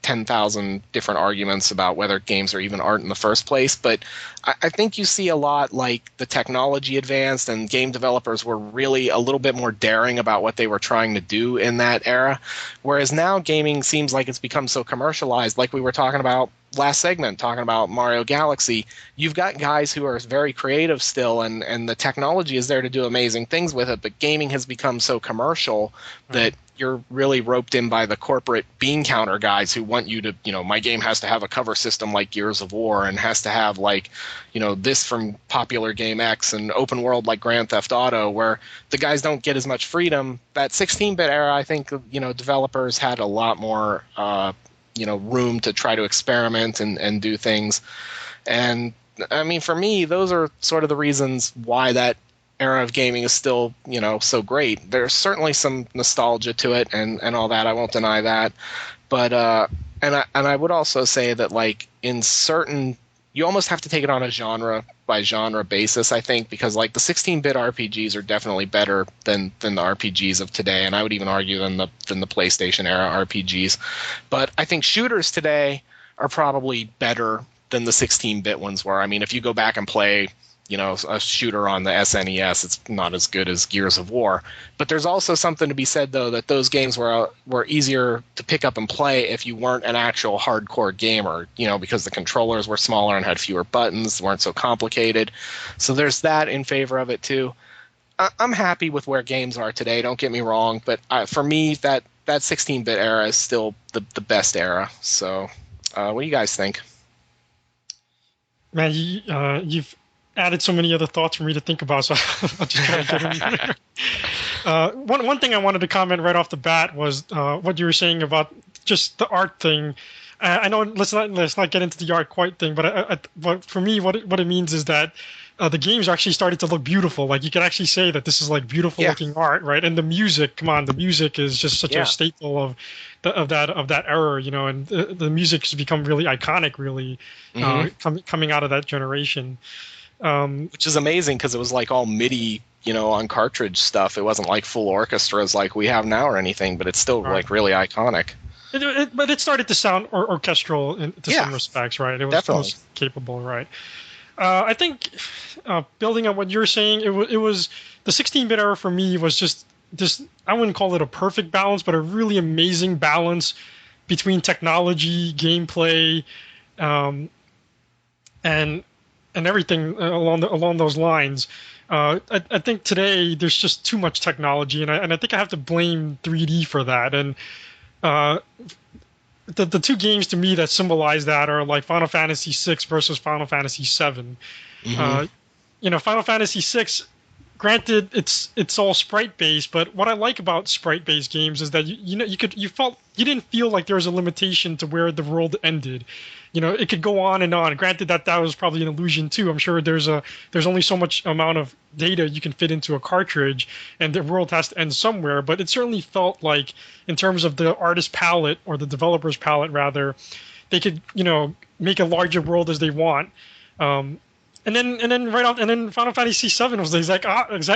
10,000 different arguments about whether games are even art in the first place. But I think you see a lot, like, the technology advanced and game developers were really a little bit more daring about what they were trying to do in that era. Whereas now gaming seems like it's become so commercialized, like we were talking about last segment, talking about Mario Galaxy. You've got guys who are very creative still, and the technology is there to do amazing things with it, but gaming has become so commercial that you're really roped in by the corporate bean counter guys who want you to, my game has to have a cover system like Gears of War and has to have, like, this from popular game X and open world like Grand Theft Auto, where the guys don't get as much freedom. That 16-bit era, I think, developers had a lot more room to try to experiment and do things. And I mean, for me, those are sort of the reasons why that era of gaming is still, so great. There's certainly some nostalgia to it and all that. I won't deny that. But and I would also say that, like, in certain, you almost have to take it on a genre by genre basis, I think, because, like, the 16-bit RPGs are definitely better than the RPGs of today, and I would even argue than the PlayStation era RPGs. But I think shooters today are probably better than the 16-bit ones were. I mean, if you go back and play, a shooter on the SNES, it's not as good as Gears of War. But there's also something to be said, though, that those games were easier to pick up and play if you weren't an actual hardcore gamer, because the controllers were smaller and had fewer buttons, weren't so complicated. So there's that in favor of it, too. I'm happy with where games are today, don't get me wrong, but for me, that 16-bit era is still the best era. So what do you guys think? Man, you've added so many other thoughts for me to think about, so I'll just try to get in there. One thing I wanted to comment right off the bat was what you were saying about just the art thing. I know let's not get into the art quite thing, but for me, what it means is that the games are actually starting to look beautiful. Like, you can actually say that this is, like, beautiful looking art, right? And the music, come on, the music is just such a staple of that era, and the music has become really iconic, really, coming out of that generation. Which is amazing because it was, like, all MIDI, on cartridge stuff. It wasn't like full orchestras like we have now or anything, but it's still like really iconic. But it started to sound orchestral to some respects, right? It was capable, right? I think building on what you're saying, it was the 16-bit era for me was just this. I wouldn't call it a perfect balance, but a really amazing balance between technology, gameplay, and everything along those lines. I think today there's just too much technology, and I think I have to blame 3D for that. And the two games to me that symbolize that are like Final Fantasy VI versus Final Fantasy VII. Final Fantasy VI, granted, it's all sprite based, but what I like about sprite based games is that you didn't feel like there was a limitation to where the world ended. It could go on and on. Granted that was probably an illusion too. I'm sure there's only so much amount of data you can fit into a cartridge, and the world has to end somewhere. But it certainly felt like, in terms of the artist palette, or the developer's palette rather, they could make a larger world as they want. And then Final Fantasy VII was the exact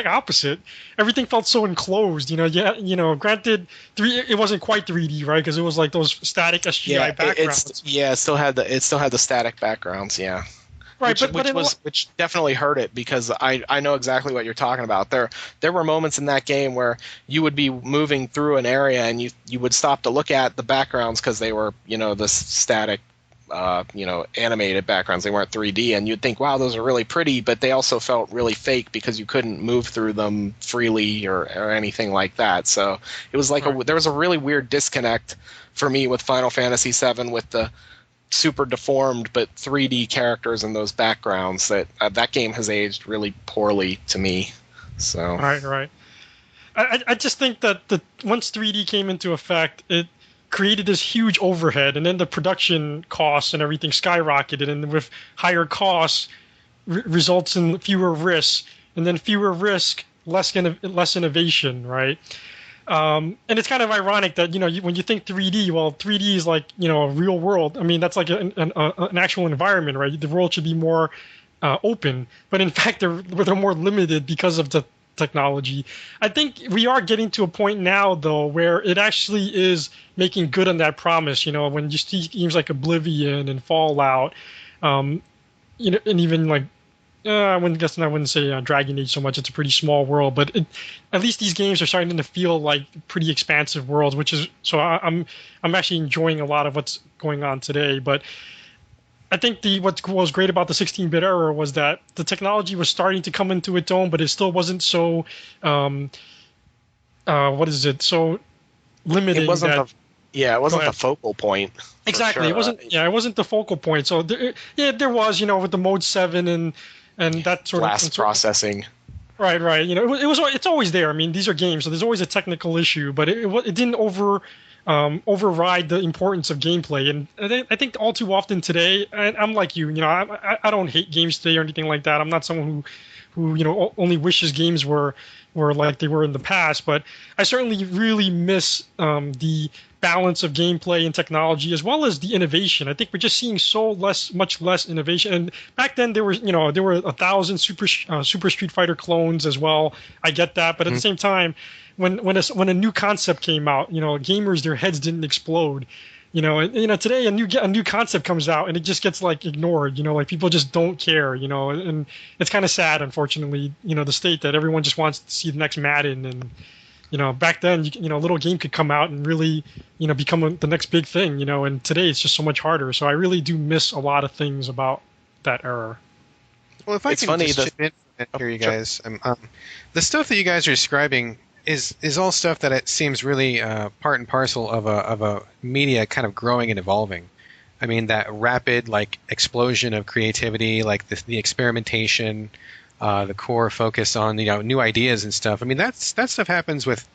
opposite. Everything felt so enclosed. Granted, it wasn't quite 3D, right? Because it was like those static SGI backgrounds. It still had the static backgrounds. Yeah. Right, which definitely hurt it, because I know exactly what you're talking about. There were moments in that game where you would be moving through an area and you would stop to look at the backgrounds because they were the static animated backgrounds. They weren't 3D, and you'd think, wow, those are really pretty, but they also felt really fake because you couldn't move through them freely or anything like that. So it was like there was a really weird disconnect for me with Final Fantasy VII, with the super deformed but 3D characters in those backgrounds. That game has aged really poorly to me. So right. I just think that once 3D came into effect, it created this huge overhead, and then the production costs and everything skyrocketed, and with higher costs results in fewer risks, and then fewer risk, less innovation, right? And it's kind of ironic that when you think 3D, well, 3D is like a real world. I mean, that's like an actual environment, right? The world should be more open, but in fact they're more limited because of the technology. I think we are getting to a point now, though, where it actually is making good on that promise. When you see games like Oblivion and Fallout, and even like I wouldn't say Dragon Age so much. It's a pretty small world, but at least these games are starting to feel like pretty expansive worlds, which is so I'm actually enjoying a lot of what's going on today. But I think what was great about the 16-bit era was that the technology was starting to come into its own, but it still wasn't so so limiting. It wasn't the focal point. Exactly, sure. It wasn't the focal point. So there was with the Mode 7 and that sort blast of processing. Right. It's always there. I mean, these are games, so there's always a technical issue, but it didn't override the importance of gameplay. And I think all too often today, and I'm like you, I don't hate games today or anything like that. I'm not someone who only wishes games were like they were in the past, but I certainly really miss the balance of gameplay and technology, as well as the innovation. I think we're just seeing much less innovation. And back then there were 1,000 Super Street Fighter clones as well. I get that, but at the same time, when a new concept came out, gamers, their heads didn't explode. Today a new concept comes out and it just gets like ignored. Like people just don't care. And it's kind of sad, unfortunately. The state that everyone just wants to see the next Madden. And back then, a little game could come out and really become the next big thing. And today it's just so much harder. So I really do miss a lot of things about that era. Well, if I can just chip in here, you guys, the stuff that you guys are describing is all stuff that it seems really part and parcel of a media kind of growing and evolving. I mean, that rapid explosion of creativity, like the experimentation, the core focus on new ideas and stuff. I mean, that stuff happens with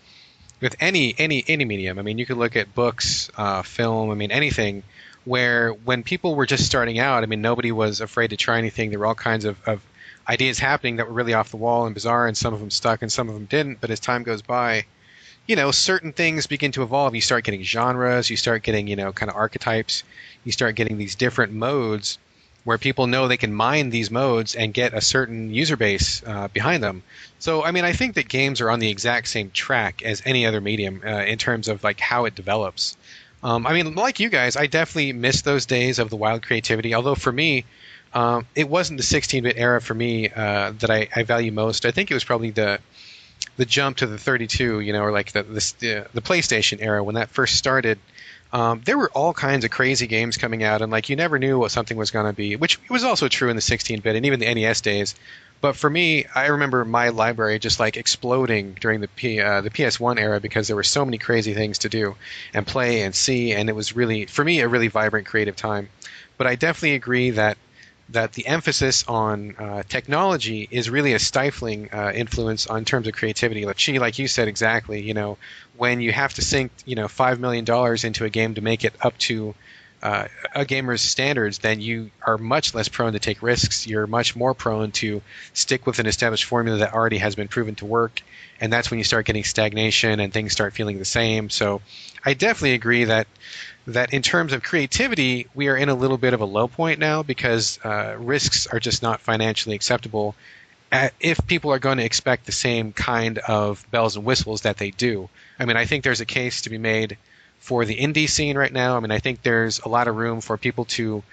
any medium. I mean, you could look at books, film. I mean, anything. Where when people were just starting out, I mean, nobody was afraid to try anything. There were all kinds of ideas happening that were really off the wall and bizarre, and some of them stuck and some of them didn't. But as time goes by, certain things begin to evolve. You start getting genres, you start getting, kind of archetypes, you start getting these different modes where people know they can mine these modes and get a certain user base behind them. So, I mean, I think that games are on the exact same track as any other medium in terms of how it develops. I mean, like you guys, I definitely miss those days of the wild creativity, although for me, it wasn't the 16-bit era for me that I value most. I think it was probably the jump to the 32, or the PlayStation era when that first started. There were all kinds of crazy games coming out, and you never knew what something was going to be, which was also true in the 16-bit and even the NES days. But for me, I remember my library just like exploding during the PS1 era because there were so many crazy things to do and play and see, and it was really, for me, a really vibrant creative time. But I definitely agree that the emphasis on technology is really a stifling influence on terms of creativity. Like you said exactly, when you have to sink $5 million into a game to make it up to a gamer's standards, then you are much less prone to take risks. You're much more prone to stick with an established formula that already has been proven to work, and that's when you start getting stagnation and things start feeling the same. So I definitely agree that in terms of creativity, we are in a little bit of a low point now because risks are just not financially acceptable if people are going to expect the same kind of bells and whistles that they do. I mean, I think there's a case to be made for the indie scene right now. I mean, I think there's a lot of room for people to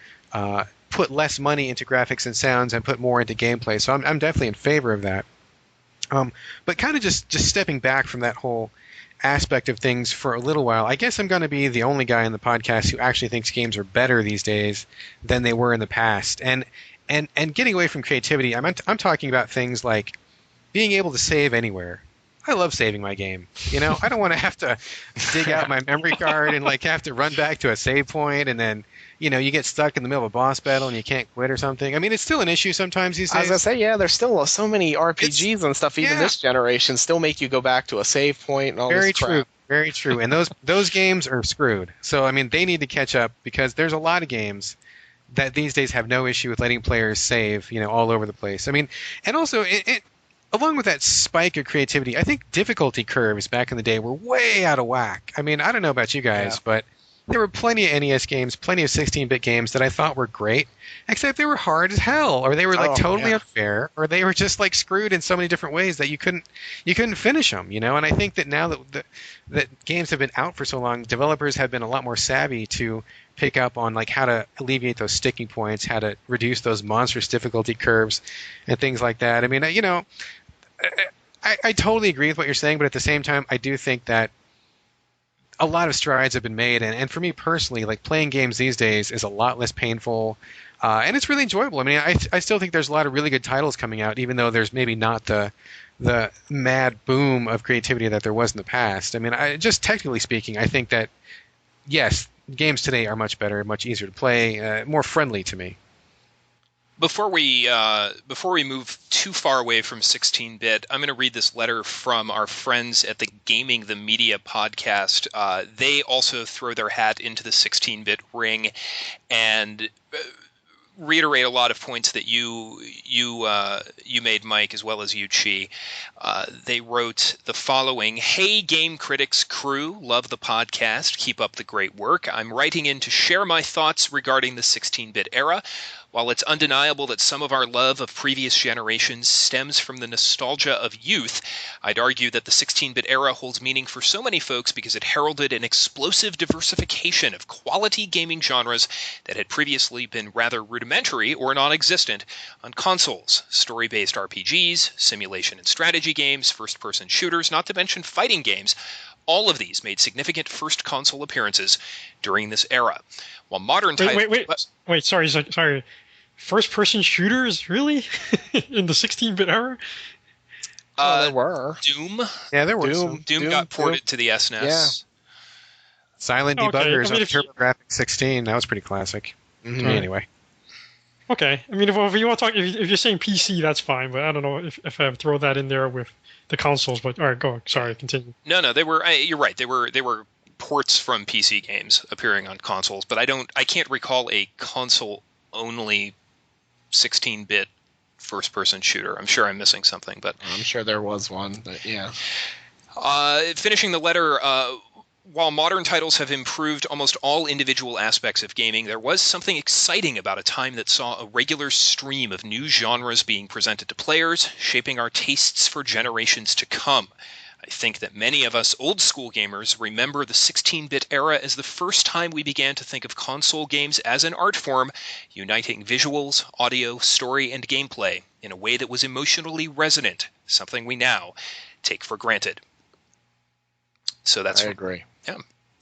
put less money into graphics and sounds and put more into gameplay. So I'm definitely in favor of that. But kind of just stepping back from that whole aspect of things for a little while, I guess I'm going to be the only guy in the podcast who actually thinks games are better these days than they were in the past. And getting away from creativity, I'm talking about things like being able to save anywhere. I love saving my game. I don't want to have to dig out my memory card and like have to run back to a save point, and then you get stuck in the middle of a boss battle and you can't quit or something. I mean, it's still an issue sometimes these days. I was gonna say, yeah, there's still so many RPGs and stuff. Even this generation still make you go back to a save point and all Very this crap. true. Very true. And those games are screwed. So I mean, they need to catch up because there's a lot of games that these days have no issue with letting players save, all over the place. I mean, and also it along with that spike of creativity, I think difficulty curves back in the day were way out of whack. I mean, I don't know about you guys, but there were plenty of NES games, plenty of 16-bit games that I thought were great, except they were hard as hell, or they were like totally unfair, or they were just like screwed in so many different ways that you couldn't finish them, And I think that now that games have been out for so long, developers have been a lot more savvy to pick up on like how to alleviate those sticking points, how to reduce those monstrous difficulty curves, and things like that. I mean, I totally agree with what you're saying, but at the same time, I do think that a lot of strides have been made, and for me personally, like playing games these days is a lot less painful, and it's really enjoyable. I mean, I still think there's a lot of really good titles coming out, even though there's maybe not the mad boom of creativity that there was in the past. I mean, just technically speaking, I think that yes, games today are much better, much easier to play, more friendly to me. Before we move too far away from 16-bit, I'm going to read this letter from our friends at the Gaming the Media podcast. They also throw their hat into the 16-bit ring and reiterate a lot of points that you made, Mike, as well as you, Chi. They wrote the following: "Hey, Game Critics crew, love the podcast. Keep up the great work. I'm writing in to share my thoughts regarding the 16-bit era. While it's undeniable that some of our love of previous generations stems from the nostalgia of youth, I'd argue that the 16-bit era holds meaning for so many folks because it heralded an explosive diversification of quality gaming genres that had previously been rather rudimentary or non-existent on consoles. Story-based RPGs, simulation and strategy games, first-person shooters, not to mention fighting games. All of these made significant first console appearances during this era. While modern titles... Wait, sorry. First-person shooters, really? In the 16-bit era? There were. Doom. Yeah, there were Doom got ported to the SNES. Yeah. Silent Debuggers on TurboGrafx 16. That was pretty classic. Mm-hmm. Anyway. Okay. I mean, if you want to talk, if you're saying PC, that's fine. But I don't know if I throw that in there with the consoles. But all right, go. Sorry, continue. No, they were. You're right. They were ports from PC games appearing on consoles. But I can't recall a console-only 16-bit first-person shooter. I'm sure I'm missing something, but I'm sure there was one. But yeah. Finishing the letter. While modern titles have improved almost all individual aspects of gaming, there was something exciting about a time that saw a regular stream of new genres being presented to players, shaping our tastes for generations to come. I think that many of us old-school gamers remember the 16-bit era as the first time we began to think of console games as an art form, uniting visuals, audio, story, and gameplay in a way that was emotionally resonant, something we now take for granted." So that's... I agree.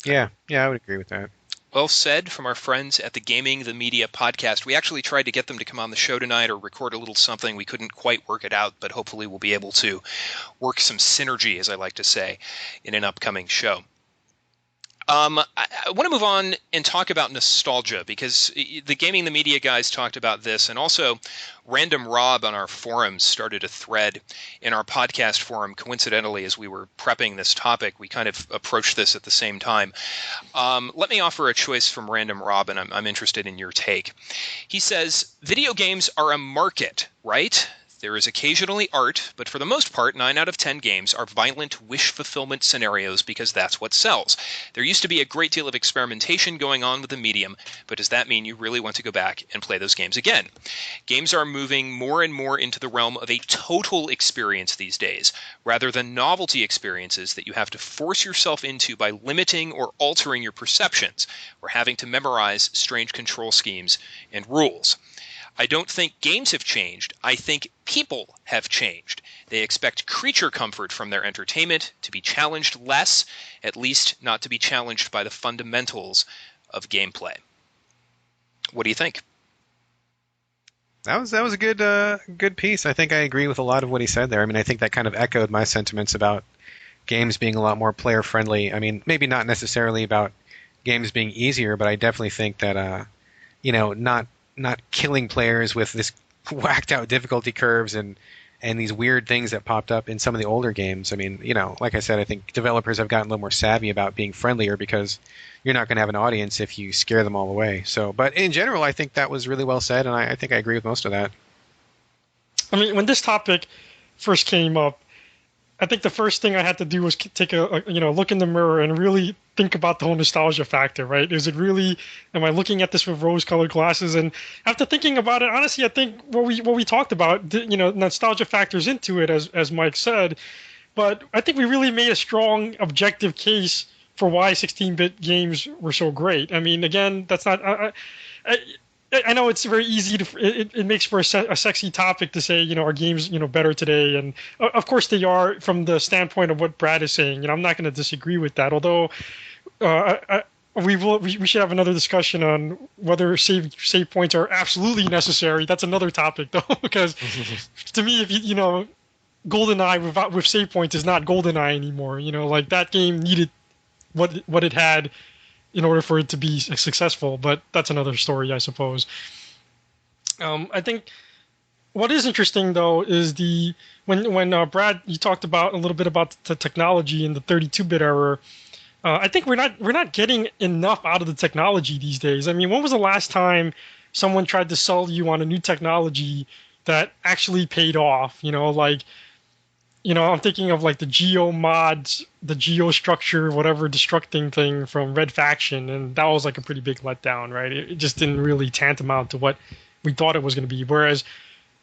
Yeah. Yeah, I would agree with that. Well said from our friends at the Gaming the Media podcast. We actually tried to get them to come on the show tonight or record a little something. We couldn't quite work it out, but hopefully we'll be able to work some synergy, as I like to say, in an upcoming show. I want to move on and talk about nostalgia, because the Gaming the Media guys talked about this, and also Random Rob on our forums started a thread in our podcast forum. Coincidentally, as we were prepping this topic, we kind of approached this at the same time. Let me offer a choice from Random Rob, and I'm interested in your take. He says, video games are a market, right? There is occasionally art, but for the most part, 9 out of 10 games are violent wish fulfillment scenarios because that's what sells. There used to be a great deal of experimentation going on with the medium, but does that mean you really want to go back and play those games again? Games are moving more and more into the realm of a total experience these days, rather than novelty experiences that you have to force yourself into by limiting or altering your perceptions, or having to memorize strange control schemes and rules. I don't think games have changed. I think people have changed. They expect creature comfort from their entertainment, to be challenged less, at least not to be challenged by the fundamentals of gameplay. What do you think? That was a good piece. I think I agree with a lot of what he said there. I mean, I think that kind of echoed my sentiments about games being a lot more player friendly. I mean, maybe not necessarily about games being easier, but I definitely think that not killing players with this whacked out difficulty curves and these weird things that popped up in some of the older games. I mean, like I said, I think developers have gotten a little more savvy about being friendlier because you're not going to have an audience if you scare them all away. So, but in general, I think that was really well said, and I think I agree with most of that. I mean, when this topic first came up, I think the first thing I had to do was take a look in the mirror and really think about the whole nostalgia factor, right? Is it really, am I looking at this with rose-colored glasses? And after thinking about it, honestly, I think what we talked about, nostalgia factors into it, as Mike said. But I think we really made a strong objective case for why 16-bit games were so great. I mean, again, that's not. I know it's very easy to. It makes for a sexy topic to say, are games better today, and of course they are from the standpoint of what Brad is saying. I'm not going to disagree with that. Although we should have another discussion on whether save points are absolutely necessary. That's another topic though, because to me, if GoldenEye with save points is not GoldenEye anymore. Like that game needed what it had in order for it to be successful, but that's another story, I suppose. I think what is interesting though is when Brad, you talked about a little bit about the technology in the 32-bit era. I think we're not getting enough out of the technology these days. I mean, when was the last time someone tried to sell you on a new technology that actually paid off? I'm thinking of like the geo mods, the geo structure, whatever destructing thing from Red Faction, and that was like a pretty big letdown, right? It just didn't really tantamount to what we thought it was going to be. Whereas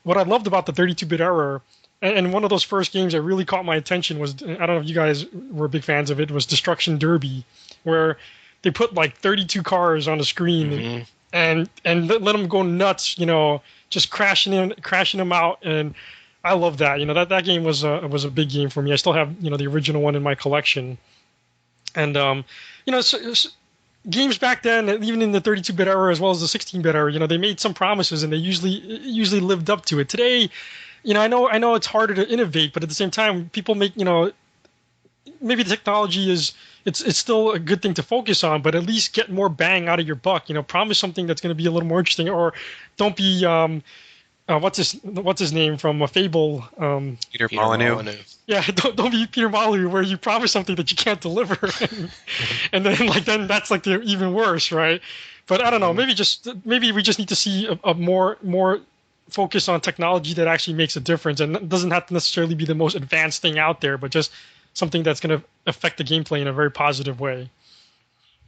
what I loved about the 32-bit era, and one of those first games that really caught my attention was, I don't know if you guys were big fans of it, was Destruction Derby, where they put like 32 cars on the screen and let them go nuts, just crashing them out. And I love that. That game was a big game for me. I still have the original one in my collection, and games back then, even in the 32-bit era as well as the 16-bit era, they made some promises and they usually lived up to it. Today, I know it's harder to innovate, but at the same time, people make maybe the technology it's still a good thing to focus on, but at least get more bang out of your buck. Promise something that's going to be a little more interesting, or don't be. What's his name from Fable? Peter Molyneux. Yeah, don't be Peter Molyneux, where you promise something that you can't deliver, and then that's like the even worse, right? But I don't know. Maybe we just need to see a more focus on technology that actually makes a difference, and it doesn't have to necessarily be the most advanced thing out there, but just something that's going to affect the gameplay in a very positive way.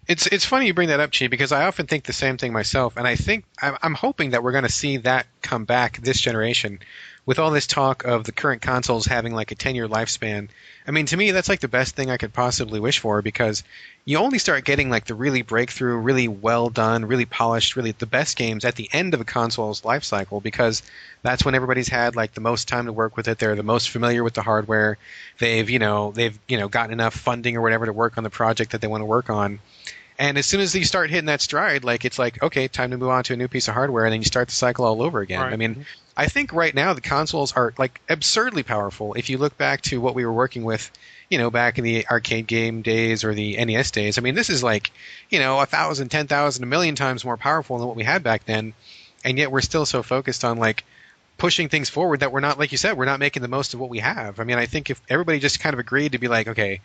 It's funny you bring that up, Chi, because I often think the same thing myself, and I think I'm hoping that we're going to see that come back this generation, with all this talk of the current consoles having like a 10-year lifespan. I mean, to me, that's like the best thing I could possibly wish for, because you only start getting like the really breakthrough, really well done, really polished, really the best games at the end of a console's life cycle, because that's when everybody's had like the most time to work with it. They're the most familiar with the hardware. They've gotten enough funding or whatever to work on the project that they want to work on. And as soon as you start hitting that stride, like it's like, okay, time to move on to a new piece of hardware, and then you start the cycle all over again. Right. I mean, I think right now the consoles are like absurdly powerful. If you look back to what we were working with, back in the arcade game days or the NES days, I mean, this is like, 1,000, 10,000, a million times more powerful than what we had back then, and yet we're still so focused on like pushing things forward that we're not, like you said, we're not making the most of what we have. I mean, I think if everybody just kind of agreed to be like, okay,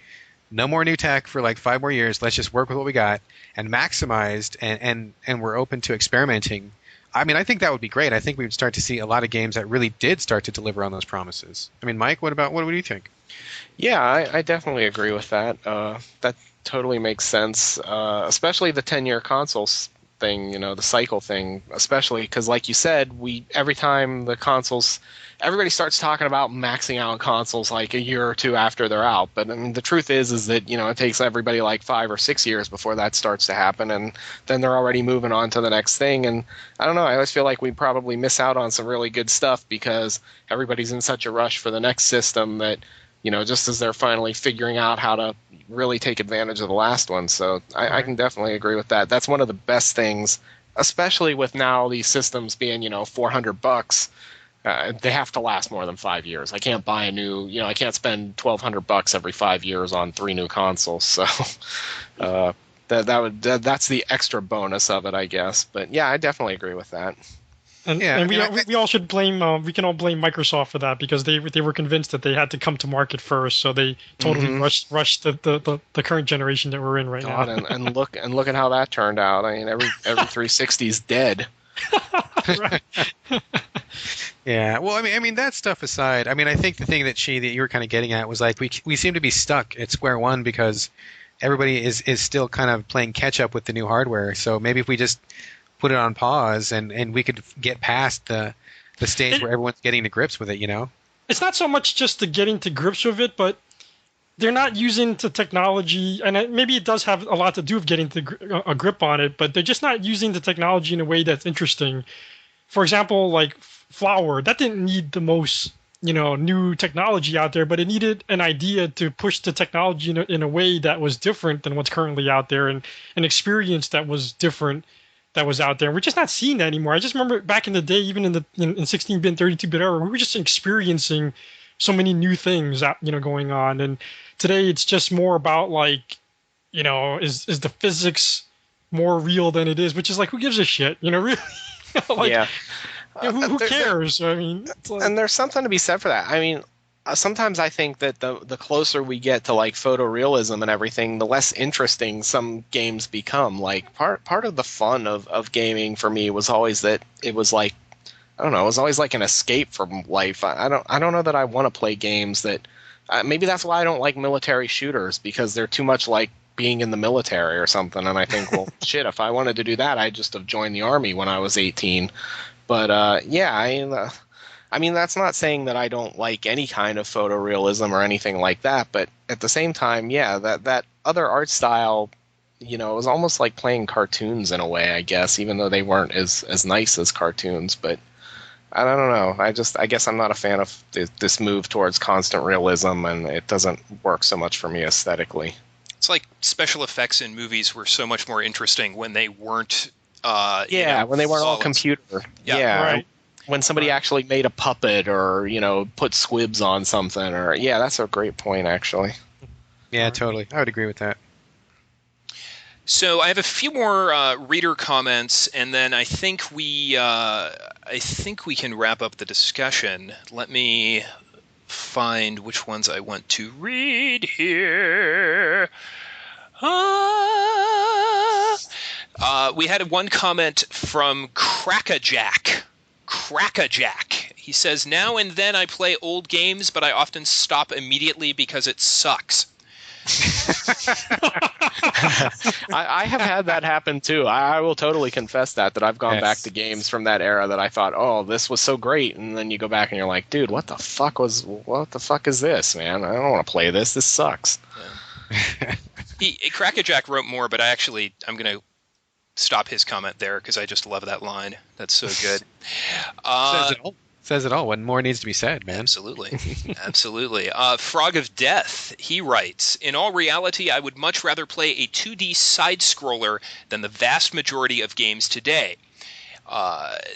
no more new tech for like 5 more years. Let's just work with what we got and maximized, and we're open to experimenting. I mean, I think that would be great. I think we would start to see a lot of games that really did start to deliver on those promises. I mean, Mike, what do you think? Yeah, I definitely agree with that. That totally makes sense, especially the 10-year consoles thing, the cycle thing, especially because, like you said, every time the consoles, everybody starts talking about maxing out consoles like a year or two after they're out. But I mean, the truth is that it takes everybody like 5 or 6 years before that starts to happen, and then they're already moving on to the next thing. And I don't know, I always feel like we probably miss out on some really good stuff because everybody's in such a rush for the next system that just as they're finally figuring out how to really take advantage of the last one. So I can definitely agree with that. That's one of the best things, especially with now these systems being, $400. They have to last more than 5 years. I can't buy a new, I can't spend $1,200 every 5 years on 3 new consoles. So that's the extra bonus of it, I guess. But yeah, I definitely agree with that. And we all should blame we can all blame Microsoft for that because they were convinced that they had to come to market first, so they totally rushed the current generation that we're in right now. And look at how that turned out. I mean, every 360 is dead. Right. Yeah, well, I mean that stuff aside, I mean, I think the thing that you were kind of getting at was like we seem to be stuck at square one because everybody is still kind of playing catch up with the new hardware. So maybe if we just put it on pause and we could get past the stage where everyone's getting to grips with it, It's not so much just the getting to grips with it, but they're not using the technology, and maybe it does have a lot to do with getting a grip on it, but they're just not using the technology in a way that's interesting. For example, like Flower, that didn't need the most new technology out there, but it needed an idea to push the technology in a way that was different than what's currently out there, and an experience that was different that was out there. We're just not seeing that anymore. I just remember back in the day, even in 16-bit, 32-bit era, we were just experiencing so many new things going on. And today it's just more about like, is the physics more real than it is? Which is like, who gives a shit? Really? Like, yeah. Who cares? I mean, like, and there's something to be said for that. I mean, sometimes I think that the closer we get to like photorealism and everything, the less interesting some games become. Like part of the fun of gaming for me was always that it was like, I don't know, it was always like an escape from life. I don't know that I want to play games that maybe that's why I don't like military shooters, because they're too much like being in the military or something. And I think, well, shit, if I wanted to do that, I'd just have joined the army when I was 18. But yeah, I mean, that's not saying that I don't like any kind of photorealism or anything like that, but at the same time, yeah, that other art style, it was almost like playing cartoons in a way, I guess, even though they weren't as nice as cartoons. But I don't know. I guess I'm not a fan of this move towards constant realism, and it doesn't work so much for me aesthetically. It's like special effects in movies were so much more interesting when they weren't when they weren't all computer. Yeah. Right. When somebody actually made a puppet or, put squibs on something, or that's a great point, actually. Yeah, totally. I would agree with that. So I have a few more reader comments, and then I think we can wrap up the discussion. Let me find which ones I want to read here. We had one comment from Crackajack. He says, now and then I play old games, but I often stop immediately because it sucks. I have had that happen too. I will totally confess that I've gone back to games from that era that I thought, oh, this was so great, and then you go back and you're like, dude, what the fuck is this, man? I don't want to play this. This sucks. Yeah. Crackajack wrote more, but I'm going to stop his comment there because I just love that line. That's so good. Says it all. says it all. What more needs to be said, man? Absolutely. Absolutely. Frog of Death, he writes, in all reality, I would much rather play a 2D side-scroller than the vast majority of games today.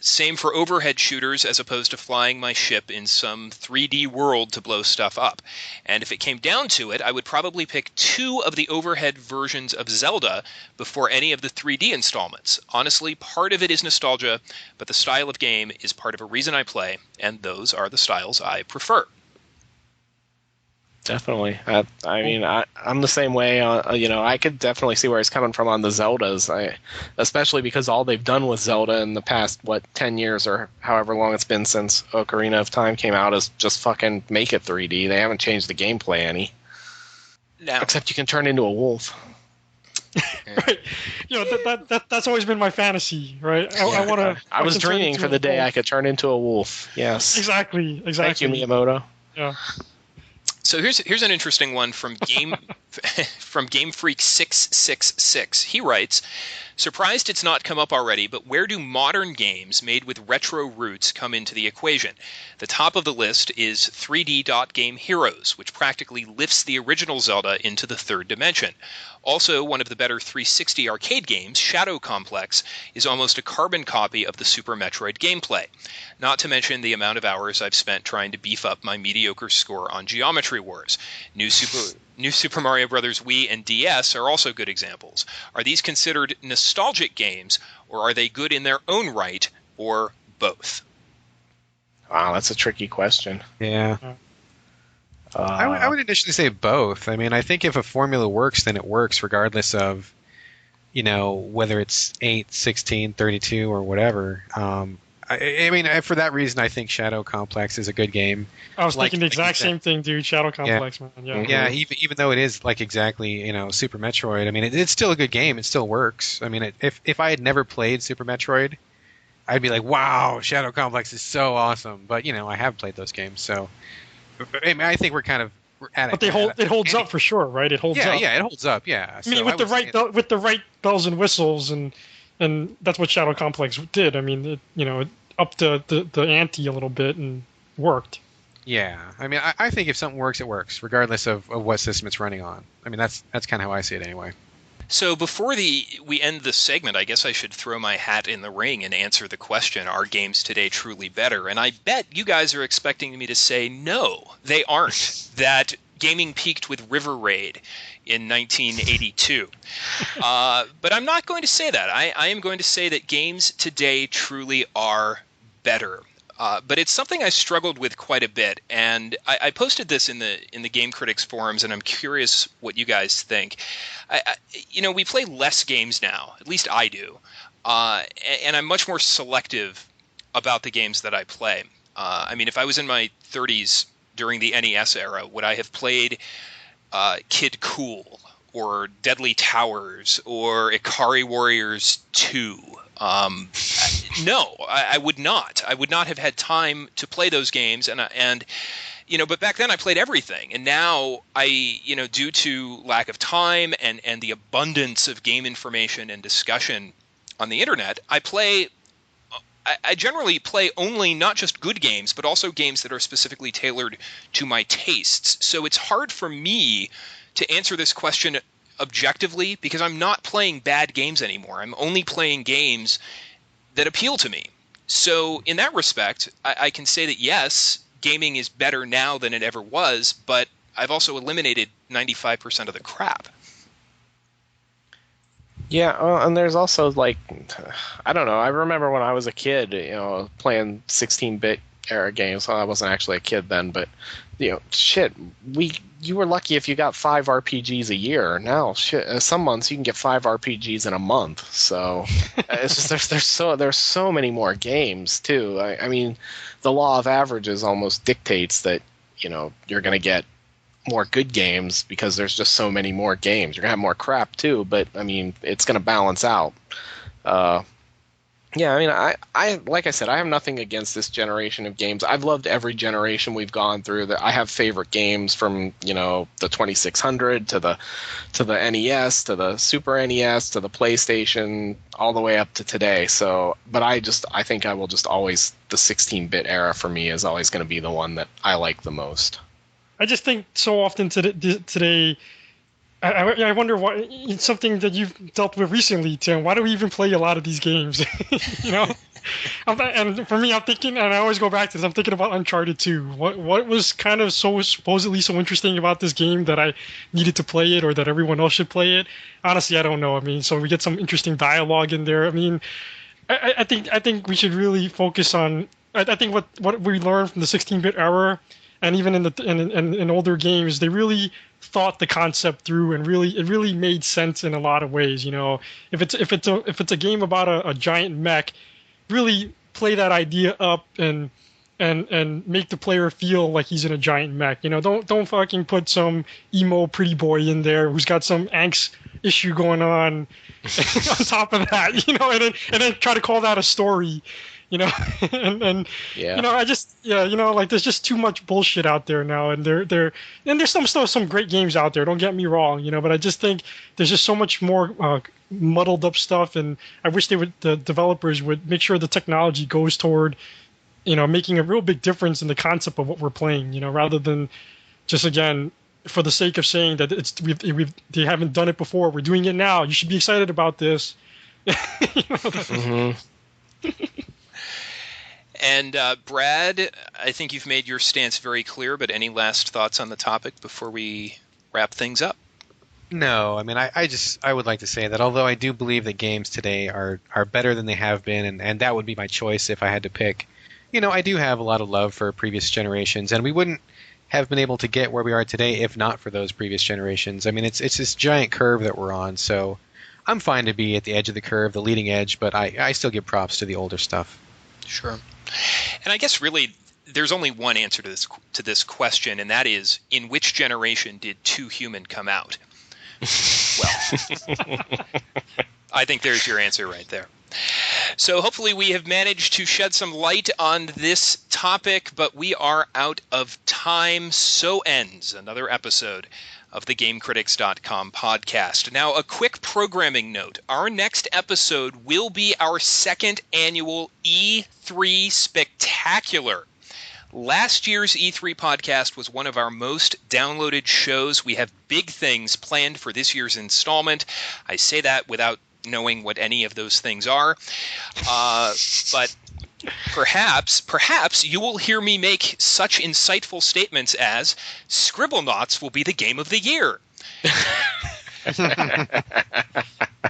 Same for overhead shooters as opposed to flying my ship in some 3D world to blow stuff up. And if it came down to it, I would probably pick 2 of the overhead versions of Zelda before any of the 3D installments. Honestly, part of it is nostalgia, but the style of game is part of a reason I play, and those are the styles I prefer. Definitely. I mean, I'm the same way. I could definitely see where he's coming from on the Zeldas. Especially because all they've done with Zelda in the past, 10 years or however long it's been since Ocarina of Time came out, is just fucking make it 3D. They haven't changed the gameplay any. Now, except you can turn into a wolf. Right. That's always been my fantasy, right? I was dreaming for the day I could turn into a wolf. Yes. Exactly. Thank you, Miyamoto. Yeah. So here's an interesting one from Game Freak 666. He writes, surprised it's not come up already, but where do modern games made with retro roots come into the equation? The top of the list is 3D Dot Game Heroes, which practically lifts the original Zelda into the third dimension. Also, one of the better 360 arcade games, Shadow Complex, is almost a carbon copy of the Super Metroid gameplay. Not to mention the amount of hours I've spent trying to beef up my mediocre score on Geometry Wars. New Super Mario Bros. Wii and DS are also good examples. Are these considered nostalgic games, or are they good in their own right, or both? Wow, that's a tricky question. Yeah. I would initially say both. I mean, I think if a formula works, then it works regardless of, whether it's 8, 16, 32, or whatever. I mean, for that reason, I think Shadow Complex is a good game. I was thinking the exact same thing, dude. Shadow Complex, man. Yeah. Yeah, even though it is like exactly, Super Metroid, I mean, it's still a good game. It still works. I mean, if I had never played Super Metroid, I'd be like, wow, Shadow Complex is so awesome. But, I have played those games, so... I mean, I think we're at it. But it holds up for sure, right? It holds up. Yeah, it holds up. Yeah. I mean, with the right bells and whistles, and that's what Shadow Complex did. I mean, it upped the ante a little bit and worked. Yeah, I mean, I think if something works, it works, regardless of what system it's running on. I mean, that's kind of how I see it anyway. So before we end this segment, I guess I should throw my hat in the ring and answer the question, are games today truly better? And I bet you guys are expecting me to say no, they aren't. That gaming peaked with River Raid in 1982. But I'm not going to say that. I am going to say that games today truly are better. But it's something I struggled with quite a bit, and I posted this in the Game Critics forums, and I'm curious what you guys think. We play less games now, at least I do, and I'm much more selective about the games that I play. I mean, if I was in my 30s during the NES era, would I have played Kid Cool or Deadly Towers or Ikari Warriors 2? No, I would not. I would not have had time to play those games, and but back then I played everything, and now due to lack of time and the abundance of game information and discussion on the internet, I generally play only not just good games, but also games that are specifically tailored to my tastes. So it's hard for me to answer this question objectively because I'm not playing bad games anymore. I'm only playing games that appeal to me. So in that respect, I can say that yes, gaming is better now than it ever was, but I've also eliminated 95% of the crap. Yeah, and there's also I don't know. I remember when I was a kid, playing 16-bit era games. Well, I wasn't actually a kid then, but shit, you were lucky if you got 5 RPGs a year. Now, shit, some months you can get 5 RPGs in a month. So it's just there's so many more games too. I mean, the law of averages almost dictates that you're going to get more good games because there's just so many more games. You're going to have more crap too, but I mean, it's going to balance out. Yeah, I mean, I like I said, I have nothing against this generation of games. I've loved every generation we've gone through. That I have favorite games from the 2600 to the NES to the Super NES to the PlayStation, all the way up to today. So, but I think I will just always, the 16-bit era for me is always going to be the one that I like the most. I just think so often today. I wonder why. It's something that you've dealt with recently, Tim. Why do we even play a lot of these games? And for me, I'm thinking, and I always go back to this. I'm thinking about Uncharted 2. What was kind of so supposedly so interesting about this game that I needed to play it, or that everyone else should play it? Honestly, I don't know. I mean, so we get some interesting dialogue in there. I mean, I think we should really focus on. I think what we learned from the 16-bit era, and even in older games, they really thought the concept through, and it really made sense in a lot of ways. If it's a game about a giant mech, really play that idea up and make the player feel like he's in a giant mech. Don't fucking put some emo pretty boy in there who's got some angst issue going on on top of that. And then try to call that a story. and Yeah. I just like there's just too much bullshit out there now, and there's some great games out there. Don't get me wrong, but I just think there's just so much more muddled up stuff, and I wish the developers would make sure the technology goes toward making a real big difference in the concept of what we're playing, rather than just, again, for the sake of saying that they haven't done it before, we're doing it now. You should be excited about this. Mm-hmm. And Brad, I think you've made your stance very clear, but any last thoughts on the topic before we wrap things up? No, I mean, I would like to say that although I do believe that games today are better than they have been, and that would be my choice if I had to pick, I do have a lot of love for previous generations, and we wouldn't have been able to get where we are today if not for those previous generations. I mean, it's this giant curve that we're on, so I'm fine to be at the edge of the curve, the leading edge, but I still give props to the older stuff. Sure. And I guess really there's only one answer to this question, and that is, in which generation did Too Human come out? Well, I think there's your answer right there. So hopefully we have managed to shed some light on this topic, but we are out of time. So ends another episode of the GameCritics.com podcast. Now, a quick programming note. Our next episode will be our second annual E3 Spectacular. Last year's E3 podcast was one of our most downloaded shows. We have big things planned for this year's installment. I say that without knowing what any of those things are. But perhaps you will hear me make such insightful statements as Scribblenauts will be the game of the year.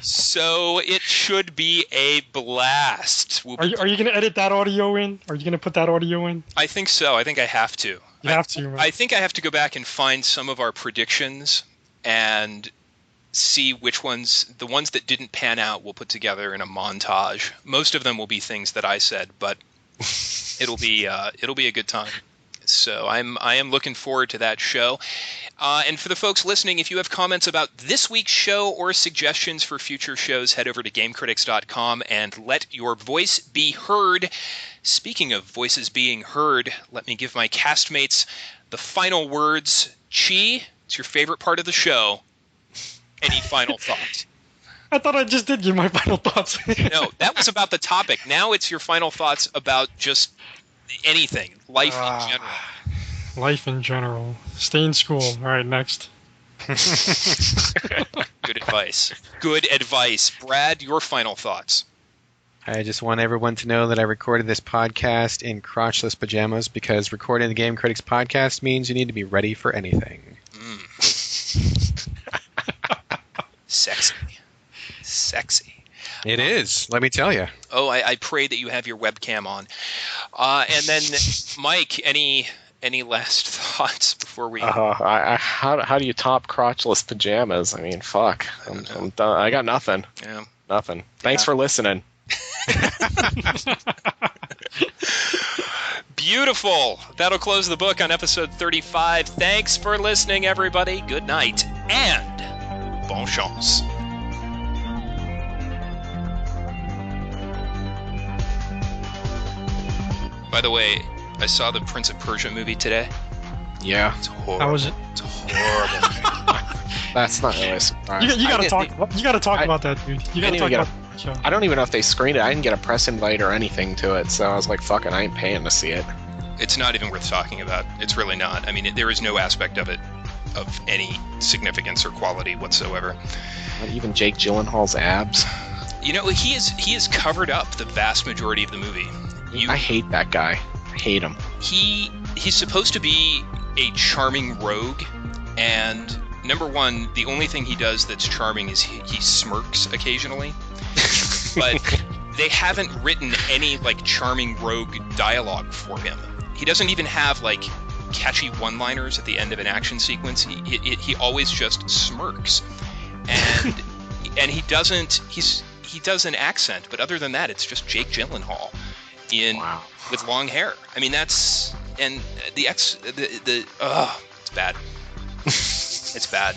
So it should be a blast. Are you going to edit that audio in? Are you going to put that audio in? I think so. I think I have to. You have to. Right? I think I have to go back and find some of our predictions and see which ones, the ones that didn't pan out, we'll put together in a montage. Most of them will be things that I said, but it'll be a good time. So I am looking forward to that show. And for the folks listening, if you have comments about this week's show or suggestions for future shows, head over to GameCritics.com and let your voice be heard. Speaking of voices being heard, let me give my castmates the final words. Chi, it's your favorite part of the show. Any final thoughts? I thought I just did give my final thoughts. No, that was about the topic. Now it's your final thoughts about just anything, life in general. Life in general. Stay in school. All right, next. Good advice. Good advice. Brad, your final thoughts. I just want everyone to know that I recorded this podcast in crotchless pajamas because recording the Game Critics podcast means you need to be ready for anything. Sexy. It is, let me tell you. Oh, I pray that you have your webcam on. And then, Mike, any last thoughts before we... How do you top crotchless pajamas? I mean, fuck. I'm done. I got nothing. Yeah. Nothing. Thanks for listening. Beautiful. That'll close the book on episode 35. Thanks for listening, everybody. Good night and bon chance. By the way, I saw the Prince of Persia movie today. Yeah, It's horrible. How was it? It's horrible. that's not really a surprise. You gotta I talk. didn't- You gotta talk about that, dude. You gotta didn't talk even about that show. I don't even know if they screened it. I didn't get a press invite or anything to it, so I was like, "Fuck it, I ain't paying to see it." It's not even worth talking about. It's really not. I mean, there is no aspect of it of any significance or quality whatsoever. Not even Jake Gyllenhaal's abs. You know, he is covered up the vast majority of the movie. I hate that guy. I hate him. He's supposed to be a charming rogue, and number one, the only thing he does that's charming is he smirks occasionally. But they haven't written any like charming rogue dialogue for him. He doesn't even have like catchy one-liners at the end of an action sequence. He always just smirks, and he does an accent, but other than that, it's just Jake Gyllenhaal with long hair. I mean, that's it's bad. It's bad.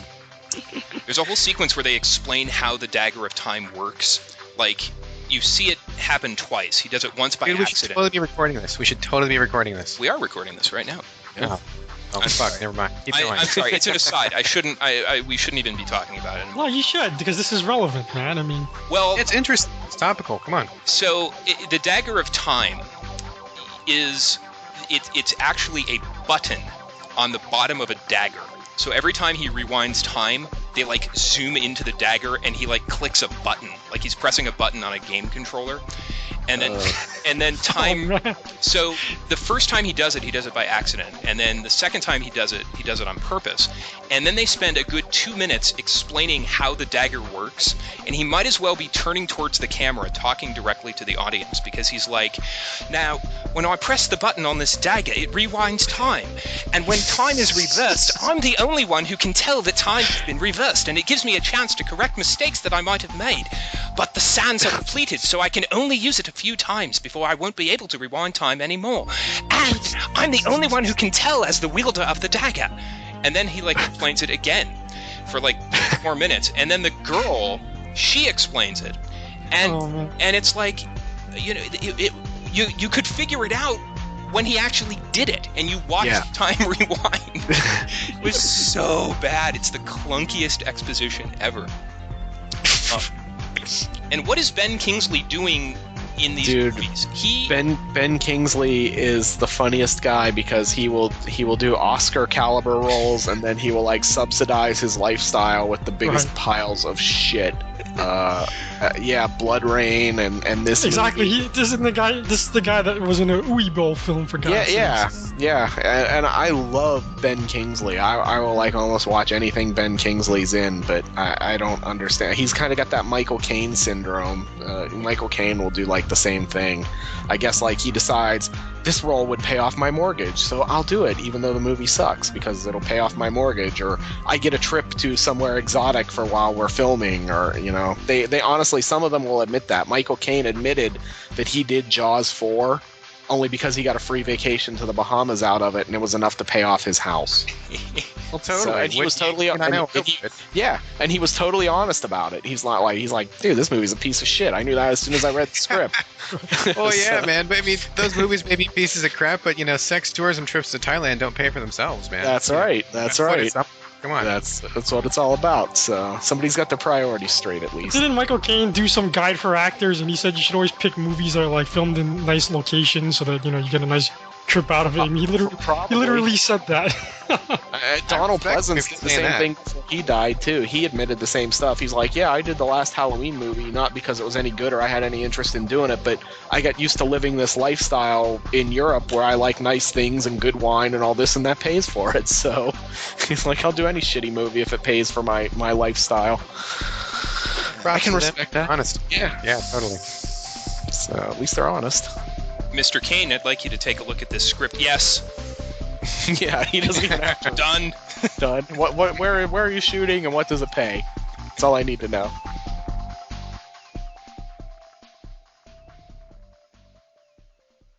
There's a whole sequence where they explain how the Dagger of Time works. Like, you see it happen twice. He does it once by Dude, we should accident. totally be recording this. We should totally be recording this. We are recording this right now. Yeah. Oh, I'm fuck. sorry. Never mind. Keep going. I'm sorry. It's an aside. We shouldn't even be talking about it. No, you should, because this is relevant, man. I mean, Well, It's interesting. It's topical. Come on. so the Dagger of Time it's actually a button on the bottom of a dagger. So every time he rewinds time, they like zoom into the dagger and he like clicks a button, like he's pressing a button on a game controller. And then time. oh, man. So the first time he does it by accident, and then the second time he does it on purpose. And then they spend a good 2 minutes explaining how the dagger works, and he might as well be turning towards the camera, talking directly to the audience, because he's like, now, when I press the button on this dagger, it rewinds time. And when time is reversed, I'm the only one who can tell that time has been reversed, and it gives me a chance to correct mistakes that I might have made. But the sands are depleted, so I can only use it a few times before I won't be able to rewind time anymore. And I'm the only one who can tell as the wielder of the dagger. And then he like explains it again for like 2 more minutes. And then the girl, she explains it. And and it's like, you know, you could figure it out when he actually did it, and you watch time rewind. It was so bad. It's the clunkiest exposition ever. And what is Ben Kingsley doing in these movies? Ben Kingsley is the funniest guy because he will do Oscar caliber roles, and then he will like subsidize his lifestyle with the biggest piles of shit. Blood Rain and this exactly. movie. This is the guy that was in a Uwe Boll film, for God's sakes. And I love Ben Kingsley. I will like almost watch anything Ben Kingsley's in, but I don't understand. He's kind of got that Michael Caine syndrome. Michael Caine will do like the same thing. I guess like he decides this role would pay off my mortgage, so I'll do it even though the movie sucks because it'll pay off my mortgage, or I get a trip to somewhere exotic for while we're filming, or you know, they honestly, some of them will admit that. Michael Caine admitted that he did Jaws 4 only because he got a free vacation to the Bahamas out of it, and it was enough to pay off his house. Well, totally. So, and he was totally and he was totally honest about it. He's like, dude, this movie's a piece of shit. I knew that as soon as I read the script. Oh yeah, man. But I mean, those movies may be pieces of crap, but you know, sex tourism trips to Thailand don't pay for themselves, man. That's right. That's right. Come on. That's what it's all about. So somebody's got their priorities straight, at least. Didn't Michael Caine do some guide for actors, and he said you should always pick movies that are like filmed in nice locations so that you know you get a nice trip out of it? And he literally said that. Donald Pleasance did the same thing before he died too. He admitted the same stuff. He's like, yeah, I did the last Halloween movie not because it was any good or I had any interest in doing it, but I got used to living this lifestyle in Europe where I like nice things and good wine and all this, and that pays for it. So he's like, I'll do any shitty movie if it pays for my lifestyle. I can respect that. Honest. Yeah, totally. So at least they're honest. Mr. Caine, I'd like you to take a look at this script. Yes. Yeah, he doesn't even have to. Done. Done. Where are you shooting and what does it pay? That's all I need to know.